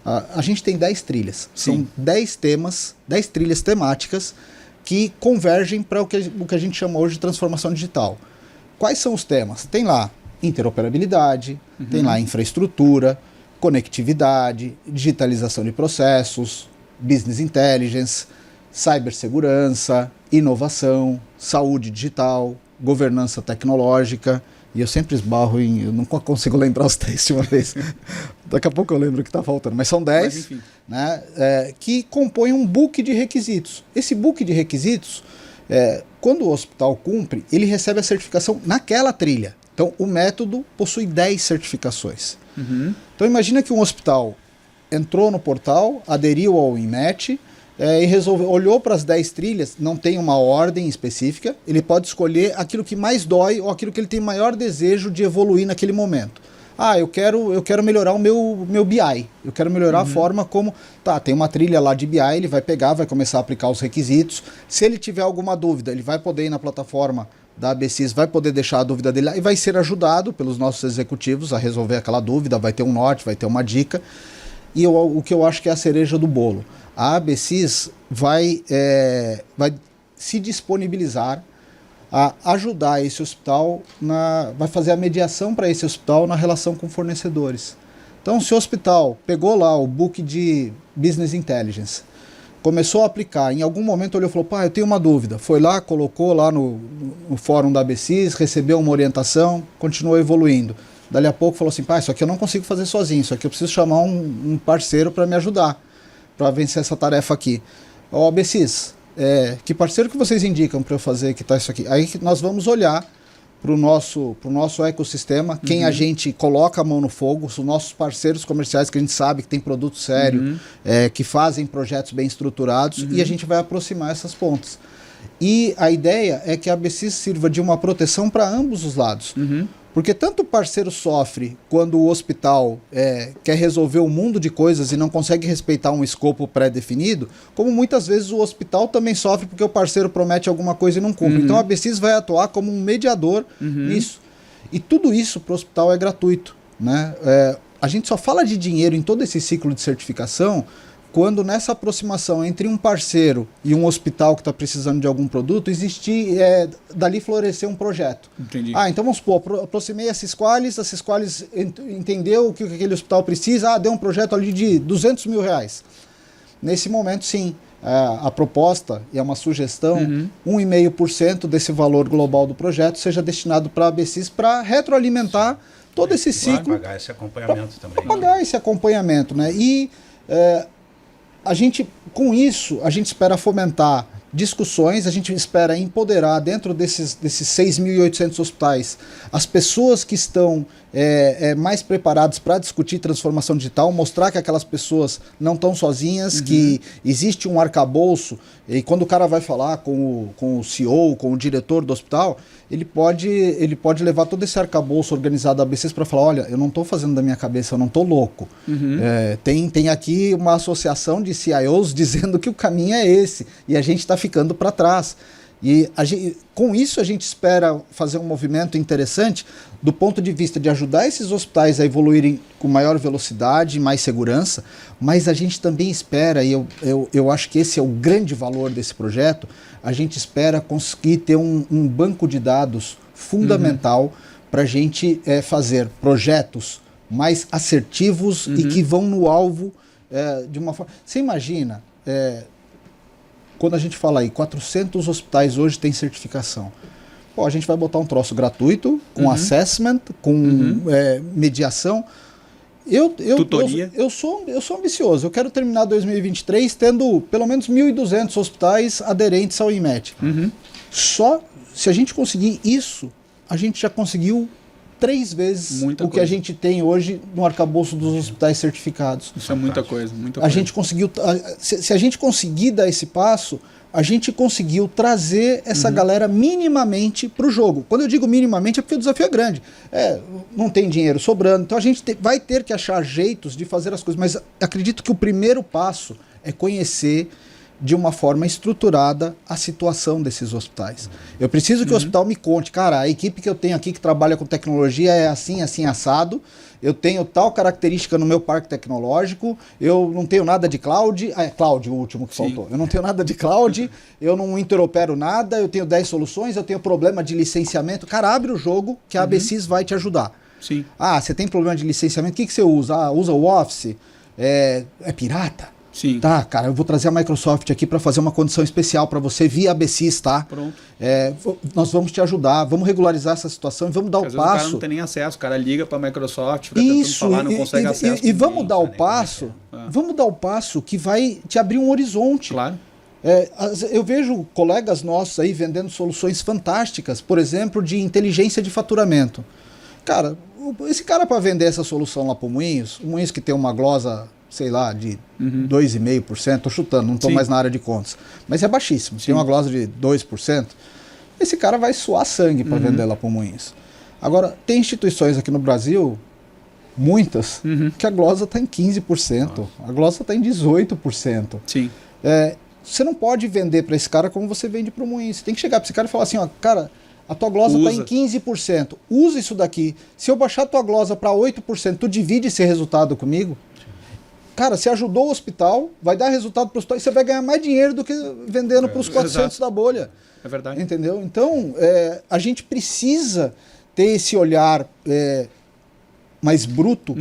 a gente tem 10 trilhas, são 10 temas, 10 trilhas temáticas que convergem para o que a gente chama hoje de transformação digital. Quais são os temas? Tem lá interoperabilidade, tem lá infraestrutura, conectividade, digitalização de processos, business intelligence, cibersegurança, inovação, saúde digital, governança tecnológica, e eu sempre esbarro eu não consigo lembrar os 10 de uma vez. Daqui a pouco eu lembro o que está faltando, mas são 10, né, que compõem um book de requisitos. Esse book de requisitos, quando o hospital cumpre, ele recebe a certificação naquela trilha. Então, o método possui 10 certificações. Então, imagina que um hospital entrou no portal, aderiu ao IMET, e olhou para as 10 trilhas, não tem uma ordem específica, ele pode escolher aquilo que mais dói ou aquilo que ele tem maior desejo de evoluir naquele momento. Eu quero melhorar o meu BI, eu quero melhorar a forma como... tem uma trilha lá de BI, ele vai pegar, vai começar a aplicar os requisitos. Se ele tiver alguma dúvida, ele vai poder ir na plataforma da ABSIS, vai poder deixar a dúvida dele lá e vai ser ajudado pelos nossos executivos a resolver aquela dúvida, vai ter um norte, vai ter uma dica. E o que eu acho que é a cereja do bolo, a ABSIS vai se disponibilizar a ajudar esse hospital, vai fazer a mediação para esse hospital na relação com fornecedores. Então, se o hospital pegou lá o book de Business Intelligence, começou a aplicar, em algum momento olhou e falou, eu tenho uma dúvida, foi lá, colocou lá no fórum da ABSIS, recebeu uma orientação, continuou evoluindo. Dali a pouco falou assim, isso aqui eu não consigo fazer sozinho, isso aqui eu preciso chamar um parceiro para me ajudar, para vencer essa tarefa aqui. ABSIS, que parceiro que vocês indicam para eu fazer que está isso aqui? Aí nós vamos olhar para o nosso ecossistema, quem a gente coloca a mão no fogo, os nossos parceiros comerciais que a gente sabe que tem produto sério, que fazem projetos bem estruturados, e a gente vai aproximar essas pontas. E a ideia é que a ABSIS sirva de uma proteção para ambos os lados. Porque tanto o parceiro sofre quando o hospital quer resolver um mundo de coisas e não consegue respeitar um escopo pré-definido, como muitas vezes o hospital também sofre porque o parceiro promete alguma coisa e não cumpre. Então a ABSIS vai atuar como um mediador nisso. E tudo isso para o hospital é gratuito, né? A gente só fala de dinheiro em todo esse ciclo de certificação quando nessa aproximação entre um parceiro e um hospital que está precisando de algum produto, dali florescer um projeto. Entendi. Então vamos supor, aproximei a Sisqualis entendeu o que aquele hospital precisa, deu um projeto ali de R$200 mil. Nesse momento, sim, a proposta e é uma sugestão, 1,5% desse valor global do projeto seja destinado para a ABSIS para retroalimentar todo esse ciclo. Pagar esse acompanhamento também. Pagar esse acompanhamento, né? E com isso, a gente espera fomentar discussões, a gente espera empoderar dentro desses 6.800 hospitais as pessoas que estão mais preparadas para discutir transformação digital, mostrar que aquelas pessoas não estão sozinhas, que existe um arcabouço, e quando o cara vai falar com o CEO, com o diretor do hospital, ele pode levar todo esse arcabouço organizado da ABSIS para falar, olha, eu não estou fazendo da minha cabeça, eu não estou louco. Tem aqui uma associação de CIOs dizendo que o caminho é esse, e a gente está ficando para trás. E com isso a gente espera fazer um movimento interessante do ponto de vista de ajudar esses hospitais a evoluírem com maior velocidade e mais segurança, mas a gente também espera, e eu acho que esse é o grande valor desse projeto, a gente espera conseguir ter um banco de dados fundamental para a gente fazer projetos mais assertivos e que vão no alvo de uma forma... Você imagina... quando a gente fala aí, 400 hospitais hoje têm certificação. Pô, a gente vai botar um troço gratuito, com assessment, com mediação. Tutoria. Eu sou ambicioso. Eu quero terminar 2023 tendo pelo menos 1.200 hospitais aderentes ao INMET. Só se a gente conseguir isso, a gente já conseguiu 3 vezes muita o coisa. que a gente tem hoje no arcabouço dos hospitais certificados. Isso é muita coisa. A gente conseguiu, se a gente conseguir dar esse passo, a gente conseguiu trazer essa galera minimamente para o jogo. Quando eu digo minimamente é porque o desafio é grande. Não tem dinheiro sobrando, então a gente vai ter que achar jeitos de fazer as coisas. Mas acredito que o primeiro passo é conhecer de uma forma estruturada a situação desses hospitais. Eu preciso que o hospital me conte, cara, a equipe que eu tenho aqui que trabalha com tecnologia é assim, assim, assado, eu tenho tal característica no meu parque tecnológico, eu não tenho nada de cloud, cloud o último que faltou, eu não tenho nada de cloud, eu não interopero nada, eu tenho 10 soluções, eu tenho problema de licenciamento, cara, abre o jogo que a ABSys vai te ajudar. Sim. Você tem problema de licenciamento, o que você usa? Usa o Office? É pirata? Sim. Tá, cara, eu vou trazer a Microsoft aqui para fazer uma condição especial para você via ABSys, tá? Pronto. Nós vamos te ajudar, vamos regularizar essa situação e vamos dar o passo. O cara não tem nem acesso, o cara liga para a Microsoft, fica tentando falar, não consegue acesso. E vamos dar o passo, vamos dar o passo que vai te abrir um horizonte. Claro. Eu vejo colegas nossos aí vendendo soluções fantásticas, por exemplo, de inteligência de faturamento. Cara, esse cara para vender essa solução lá para o Moinhos que tem uma glosa, sei lá, de 2,5%, tô chutando, não tô mais na área de contas, mas é baixíssimo, tem uma glosa de 2%, esse cara vai suar sangue para vender lá para o Moinhos. Agora, tem instituições aqui no Brasil, muitas, que a glosa está em 15%, a glosa está em 18%. Sim. Você não pode vender para esse cara como você vende para o Moinhos. Você tem que chegar para esse cara e falar assim, ó, cara, a tua glosa está em 15%, usa isso daqui. Se eu baixar a tua glosa para 8%, tu divide esse resultado comigo? Cara, você ajudou o hospital, vai dar resultado para o hospital e você vai ganhar mais dinheiro do que vendendo para os 400 da bolha. É verdade. Entendeu? Então, a gente precisa ter esse olhar mais bruto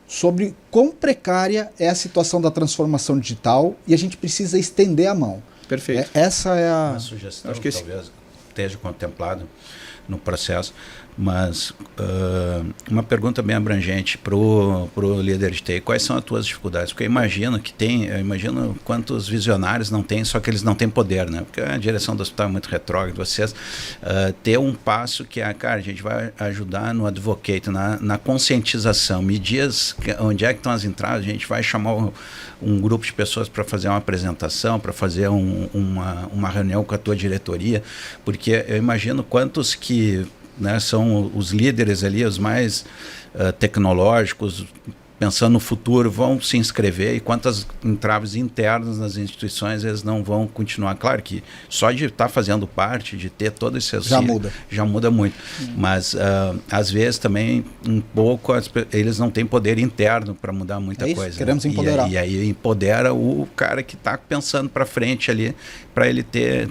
sobre quão precária é a situação da transformação digital e a gente precisa estender a mão. Perfeito. Essa é uma sugestão, acho que talvez esteja contemplado no processo, mas uma pergunta bem abrangente para o líder de TI. Quais são as tuas dificuldades? Porque eu imagino quantos visionários não tem, só que eles não têm poder, né? Porque a direção do hospital é muito retrógrada. Vocês ter um passo que cara, a gente vai ajudar no advocate, na conscientização. Me diz onde é que estão as entradas, a gente vai chamar um grupo de pessoas para fazer uma apresentação, para fazer uma reunião com a tua diretoria, porque eu imagino quantos que são os líderes ali, os mais tecnológicos, pensando no futuro, vão se inscrever e quantas entraves internas nas instituições eles não vão continuar. Claro que só de estar fazendo parte, de ter todo esse auxílio, já muda muito. Mas às vezes também um pouco eles não têm poder interno para mudar muita coisa. Queremos empoderar. E aí empodera o cara que está pensando para frente ali, para ele ter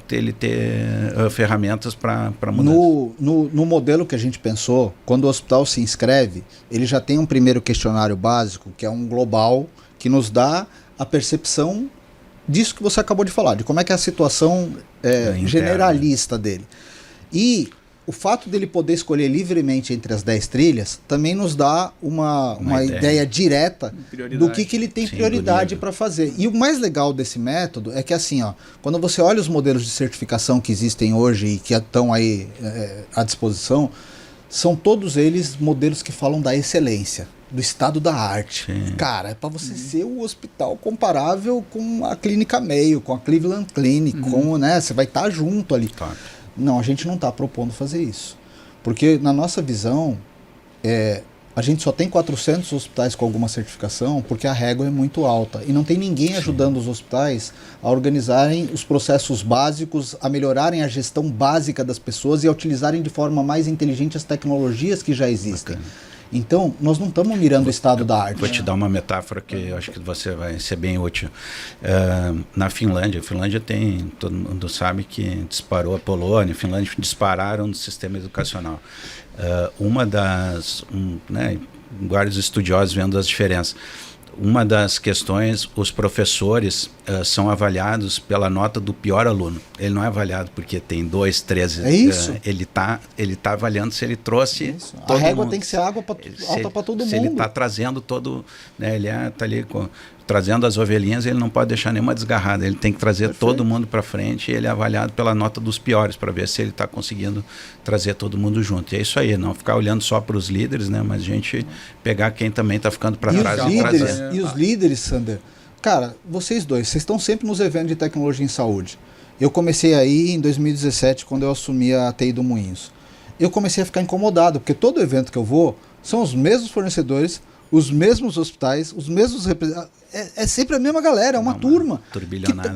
ferramentas para mudar. No modelo que a gente pensou, quando o hospital se inscreve, ele já tem um primeiro questionário básico, que é um global, que nos dá a percepção disso que você acabou de falar, de como é que é a situação generalista dele. E o fato dele poder escolher livremente entre as 10 trilhas também nos dá uma ideia direta do que ele tem prioridade para fazer. E o mais legal desse método é que assim, quando você olha os modelos de certificação que existem hoje e que estão aí à disposição, são todos eles modelos que falam da excelência, do estado da arte. Sim. Cara, é para você ser o hospital comparável com a Clínica Mayo, com a Cleveland Clinic, você vai estar junto ali. Tá. Não, a gente não está propondo fazer isso. Porque na nossa visão, a gente só tem 400 hospitais com alguma certificação porque a régua é muito alta. E não tem ninguém ajudando os hospitais a organizarem os processos básicos, a melhorarem a gestão básica das pessoas e a utilizarem de forma mais inteligente as tecnologias que já existem. Então, nós não estamos mirando o estado da arte. Vou te dar uma metáfora que eu acho que você vai ser bem útil. Na Finlândia, tem, todo mundo sabe que disparou a Polônia, a Finlândia dispararam no sistema educacional. Vários estudiosos vendo as diferenças. Uma das questões, os professores são avaliados pela nota do pior aluno. Ele não é avaliado porque tem 2, 3... É isso. Ele tá avaliando se ele trouxe... A régua tem que ser água alta para todo mundo. Se ele está trazendo todo... Né, ele está ali trazendo as ovelhinhas, ele não pode deixar nenhuma desgarrada. Ele tem que trazer todo mundo para frente e ele é avaliado pela nota dos piores para ver se ele está conseguindo trazer todo mundo junto. E é isso aí, não ficar olhando só para os líderes, né, mas a gente pegar quem também está ficando para trás. E os líderes, Sander, cara, vocês estão sempre nos eventos de tecnologia em saúde. Eu comecei aí em 2017, quando eu assumi a TI do Moinhos. Eu comecei a ficar incomodado, porque todo evento que eu vou, são os mesmos fornecedores, os mesmos hospitais, os mesmos representantes. É sempre a mesma galera, é uma turma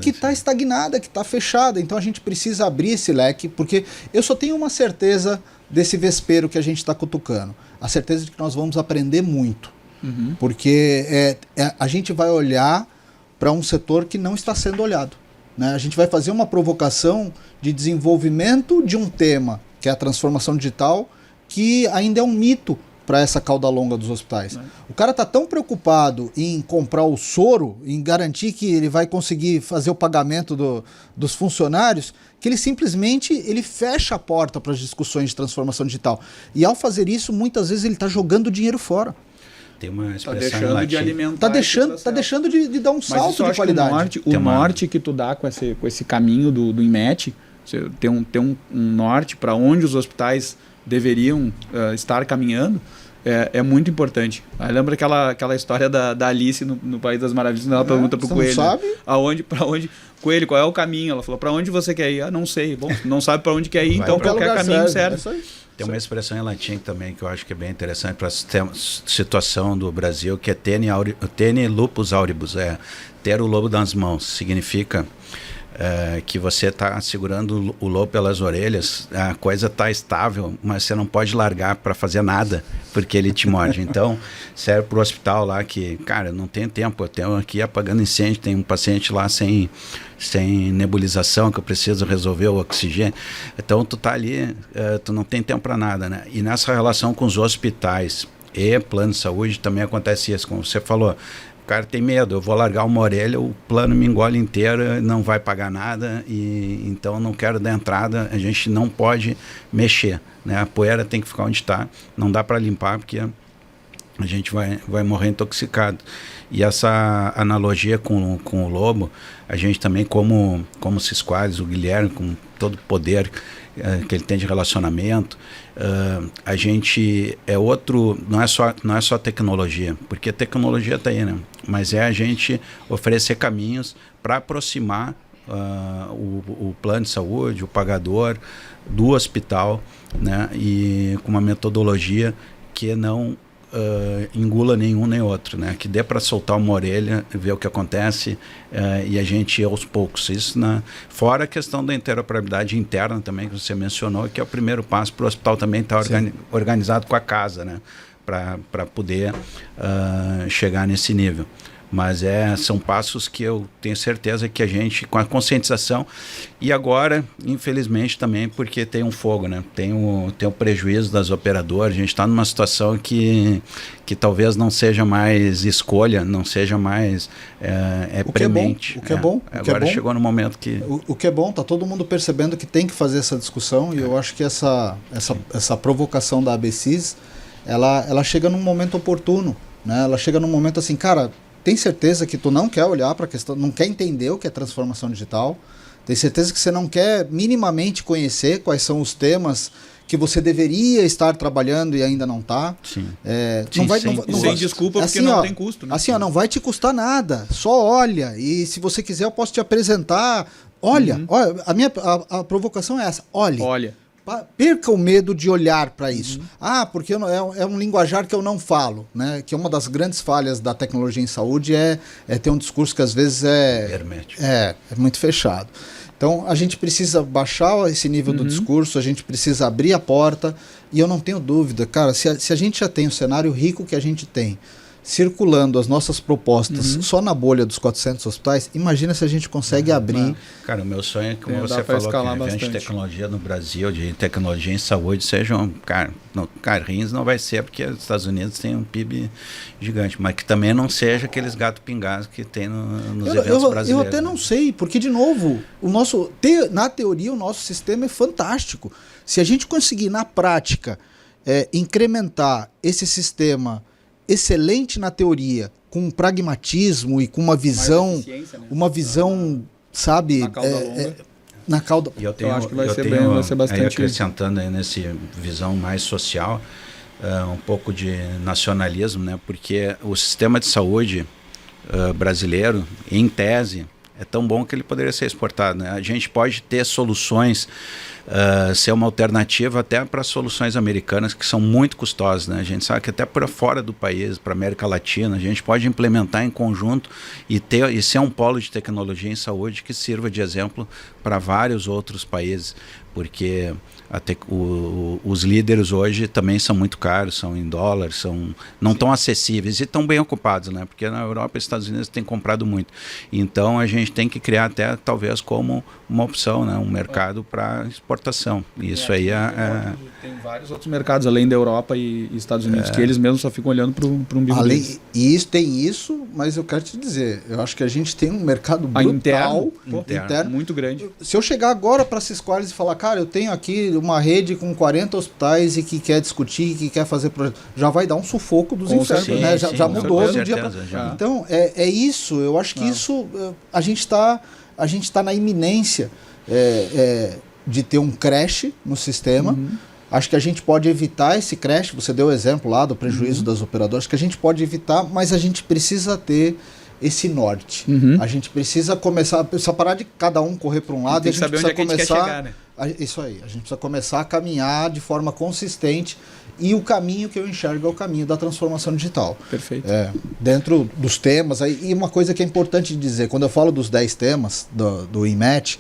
que está estagnada, que está fechada. Então a gente precisa abrir esse leque, porque eu só tenho uma certeza desse vespeiro que a gente está cutucando. A certeza de que nós vamos aprender muito. Porque a gente vai olhar para um setor que não está sendo olhado. Né? A gente vai fazer uma provocação de desenvolvimento de um tema, que é a transformação digital, que ainda é um mito para essa cauda longa dos hospitais. O cara está tão preocupado em comprar o soro, em garantir que ele vai conseguir fazer o pagamento dos funcionários, que ele simplesmente fecha a porta para as discussões de transformação digital. E ao fazer isso, muitas vezes ele está jogando dinheiro fora. Tem uma expressão deixando de alimentar. Está deixando de dar um salto de qualidade. O norte que tu dá com esse caminho do INMET, você tem um norte para onde os hospitais deveriam estar caminhando, é muito importante. Aí lembra aquela história da Alice no País das Maravilhas, ela pergunta pro Coelho, sabe? Para onde, Coelho, qual é o caminho? Ela falou, para onde você quer ir? Não sei. Bom, não sabe para onde quer ir, então qualquer caminho serve. Tem uma expressão em latim também que eu acho que é bem interessante para a situação do Brasil, que é tene lupus auribus, ter o lobo nas mãos. Significa que você está segurando o lobo pelas orelhas, a coisa está estável, mas você não pode largar para fazer nada, porque ele te morde. Então, serve para o hospital lá que, cara, não tem tempo, eu tenho aqui apagando incêndio, tem um paciente lá sem nebulização que eu preciso resolver o oxigênio. Então, tu tá ali, tu não tem tempo para nada, né? E nessa relação com os hospitais e plano de saúde também acontece isso, como você falou. O cara tem medo, eu vou largar uma orelha, o plano me engole inteiro, não vai pagar nada, e então não quero dar entrada, a gente não pode mexer, né? A poeira tem que ficar onde está, não dá para limpar porque a gente vai morrer intoxicado. E essa analogia com o lobo, a gente também, como Sisquales, o Guilherme, com todo o poder que ele tem de relacionamento, a gente não é só tecnologia, porque a tecnologia está aí, né? Mas é a gente oferecer caminhos para aproximar o plano de saúde, o pagador do hospital, né? E com uma metodologia que não engula nenhum nem outro, né? Que dê para soltar uma orelha, ver o que acontece e a gente ir aos poucos. Isso fora a questão da interoperabilidade interna também, que você mencionou, que é o primeiro passo para o hospital também estar organizado com a casa, né? Para poder chegar nesse nível. Mas são passos que eu tenho certeza que a gente, com a conscientização, e agora, infelizmente também, porque tem um fogo, né? Tem o prejuízo das operadoras, a gente está numa situação que talvez não seja mais escolha, não seja mais premente. O que é bom. Agora chegou no momento que... O que é bom, está todo mundo percebendo que tem que fazer essa discussão, e eu acho que essa provocação da ABCIS, ela chega num momento oportuno, né? Ela chega num momento assim, cara... Tem certeza que tu não quer olhar para a questão, não quer entender o que é transformação digital? Tem certeza que você não quer minimamente conhecer quais são os temas que você deveria estar trabalhando e ainda não está? Sim. Sem desculpa, porque assim, não tem custo. Né? Assim, não vai te custar nada. Só olha. E se você quiser, eu posso te apresentar. Olha, olha, a provocação é essa. Olha. Perca o medo de olhar para isso. Porque é um linguajar que eu não falo, né? Que uma das grandes falhas da tecnologia em saúde é ter um discurso que às vezes hermético. É muito fechado. Então a gente precisa baixar esse nível do discurso, a gente precisa abrir a porta, e eu não tenho dúvida, cara, se a gente já tem o cenário rico que a gente tem, circulando as nossas propostas só na bolha dos 400 hospitais, imagina se a gente consegue abrir. Cara, o meu sonho é que, como você falou, que o evento de tecnologia no Brasil, de tecnologia em saúde, sejam, rins não vai ser, porque os Estados Unidos têm um PIB gigante, mas que também não seja aqueles gato pingados que tem nos eventos brasileiros. Eu até não sei, porque, de novo, na teoria o nosso sistema é fantástico. Se a gente conseguir, na prática, incrementar esse sistema excelente na teoria, com pragmatismo e com uma visão, sabe, na cauda longa. Na cauda. Eu acho que vai ser bastante. Aí, acrescentando aí nessa visão mais social, um pouco de nacionalismo, né? Porque o sistema de saúde brasileiro, em tese, é tão bom que ele poderia ser exportado, né? A gente pode ter soluções, ser uma alternativa até para soluções americanas que são muito custosas, né? A gente sabe que até para fora do país, para a América Latina, a gente pode implementar em conjunto e ser um polo de tecnologia em saúde que sirva de exemplo para vários outros países, porque os líderes hoje também são muito caros, são em dólar, não tão acessíveis e tão bem ocupados, né? Porque na Europa e nos Estados Unidos têm comprado muito. Então a gente tem que criar até talvez como uma opção, né? Um mercado para exportação. Isso aí tem vários outros mercados além da Europa e Estados Unidos que eles mesmos só ficam olhando para um umbigo deles. Tem isso, mas eu quero te dizer, eu acho que a gente tem um mercado brutal, interno muito grande. Se eu chegar agora para a Sysqualis e falar, cara, eu tenho aqui uma rede com 40 hospitais e que quer discutir, que quer fazer projeto, já vai dar um sufoco dos infernos, né? Já mudou do dia para... Então, é isso, eu acho que isso, a gente tá na iminência de ter um crash no sistema. Acho que a gente pode evitar esse crash, você deu o exemplo lá do prejuízo das operadoras, que a gente pode evitar, mas a gente precisa ter esse norte. A gente precisa começar, precisa parar de cada um correr para um lado, e a gente precisa começar... Isso aí, a gente precisa começar a caminhar de forma consistente, e o caminho que eu enxergo é o caminho da transformação digital. Perfeito. Dentro dos temas, e uma coisa que é importante dizer, quando eu falo dos 10 temas do IMET,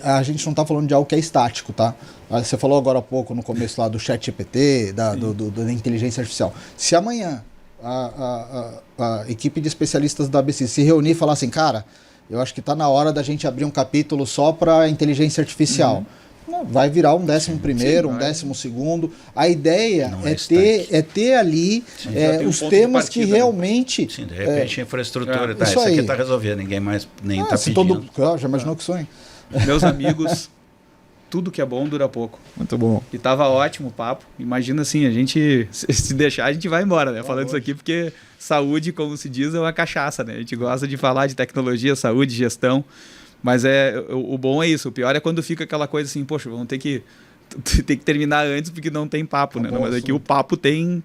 a gente não está falando de algo que é estático, tá? Você falou agora há pouco, no começo lá do ChatGPT, da inteligência artificial. Se amanhã a equipe de especialistas da ABC se reunir e falar assim, cara, eu acho que está na hora da gente abrir um capítulo só para inteligência artificial. Vai virar um 11º, um 12º. A ideia é ter ali os temas que realmente... Sim, de repente a infraestrutura, isso aqui está resolvido, ninguém mais nem está pedindo. Já imaginou que sonho? Meus amigos, tudo que é bom dura pouco. Muito bom. E tava ótimo o papo. Imagina assim, a gente, se deixar, a gente vai embora, né? Falando isso aqui, porque saúde, como se diz, é uma cachaça, né? A gente gosta de falar de tecnologia, saúde, gestão. Mas o bom é isso. O pior é quando fica aquela coisa assim, poxa, vamos ter que terminar antes porque não tem papo, né? Mas aqui o papo tem...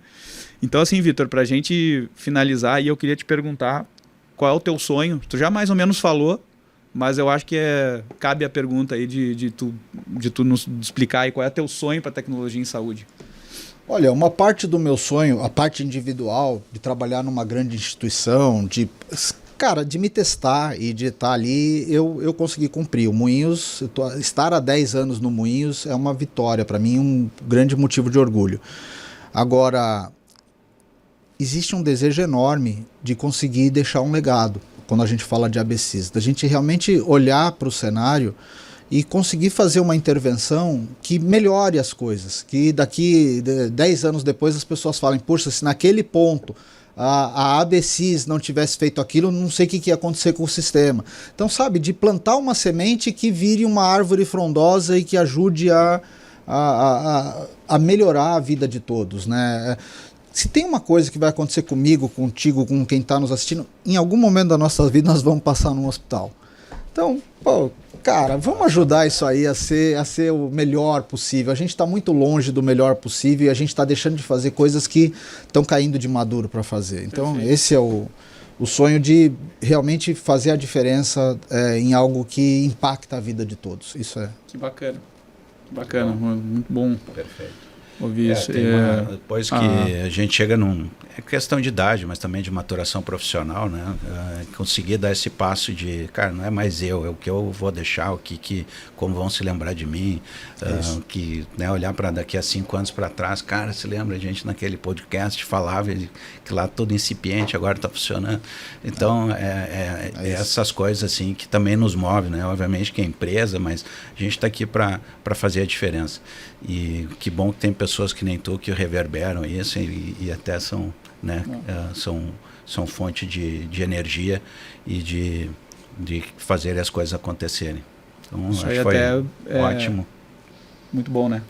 Então assim, Vitor, pra gente finalizar, aí eu queria te perguntar qual é o teu sonho. Tu já mais ou menos falou, mas eu acho que cabe a pergunta aí de tu nos explicar aí qual é o teu sonho para tecnologia em saúde. Olha, uma parte do meu sonho, a parte individual, de trabalhar numa grande instituição, de me testar e de estar ali, eu consegui cumprir. O Moinhos, estar há 10 anos no Moinhos é uma vitória, para mim, um grande motivo de orgulho. Agora, existe um desejo enorme de conseguir deixar um legado, quando a gente fala de ABCs, da gente realmente olhar para o cenário e conseguir fazer uma intervenção que melhore as coisas, que daqui 10 anos depois as pessoas falem, poxa, se naquele ponto a ABCs não tivesse feito aquilo, não sei o que ia acontecer com o sistema. Então, sabe, de plantar uma semente que vire uma árvore frondosa e que ajude a melhorar a vida de todos, né? Se tem uma coisa que vai acontecer comigo, contigo, com quem está nos assistindo, em algum momento da nossa vida nós vamos passar num hospital. Então, cara, vamos ajudar isso aí a ser o melhor possível. A gente está muito longe do melhor possível e a gente está deixando de fazer coisas que estão caindo de maduro para fazer. Então, esse é o sonho de realmente fazer a diferença em algo que impacta a vida de todos. Isso é. Que bacana. Bacana, muito bom. Perfeito. Ouvir isso. Depois que a gente chega é questão de idade, mas também de maturação profissional, né? Conseguir dar esse passo de, cara, não é mais é o que eu vou deixar, como vão se lembrar de mim, né, olhar para daqui a 5 anos para trás, cara, se lembra, a gente naquele podcast falava que lá todo incipiente, agora está funcionando. Então, essas coisas assim que também nos movem, né? Obviamente que é empresa, mas a gente está aqui para fazer a diferença. E que bom que tem pessoas que nem tu que reverberam isso e até são, né, são fonte de energia e de fazer as coisas acontecerem. Então, isso acho que foi ótimo. Muito bom, né?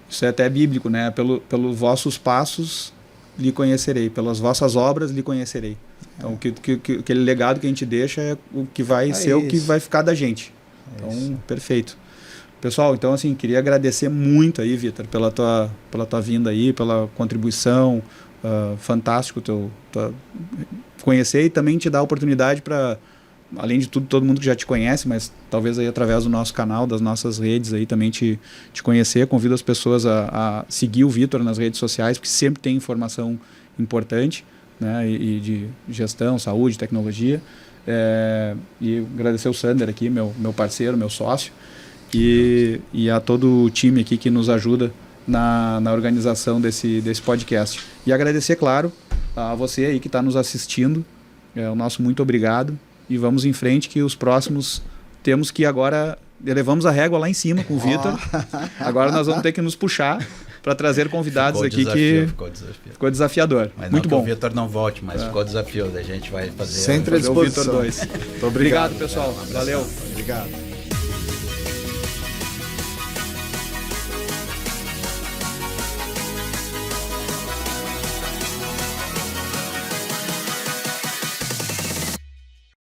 Isso é até bíblico, né? Pelos vossos passos lhe conhecerei, pelas vossas obras lhe conhecerei. Então, aquele legado que a gente deixa é o que vai ser o que vai ficar da gente. Então, perfeito. Pessoal, então assim, queria agradecer muito aí, Vitor, pela tua vinda aí, pela contribuição, fantástico conhecer e também te dar a oportunidade para, além de tudo, todo mundo que já te conhece, mas talvez aí através do nosso canal, das nossas redes aí também te conhecer. Convido as pessoas a seguir o Vitor nas redes sociais, porque sempre tem informação importante, né, e de gestão, saúde, tecnologia. E agradecer o Sander aqui, meu parceiro, meu sócio. E a todo o time aqui que nos ajuda na organização desse podcast. E agradecer, claro, a você aí que está nos assistindo. O nosso muito obrigado. E vamos em frente, que os próximos temos que agora... Elevamos a régua lá em cima com o Vitor. Agora nós vamos ter que nos puxar para trazer convidados ficou desafiador. Mas muito bom. Que o Vitor não volte, mas ficou desafio. A gente vai fazer... Sempre à disposição. O Vitor 2. Obrigado, pessoal. Valeu. Obrigado.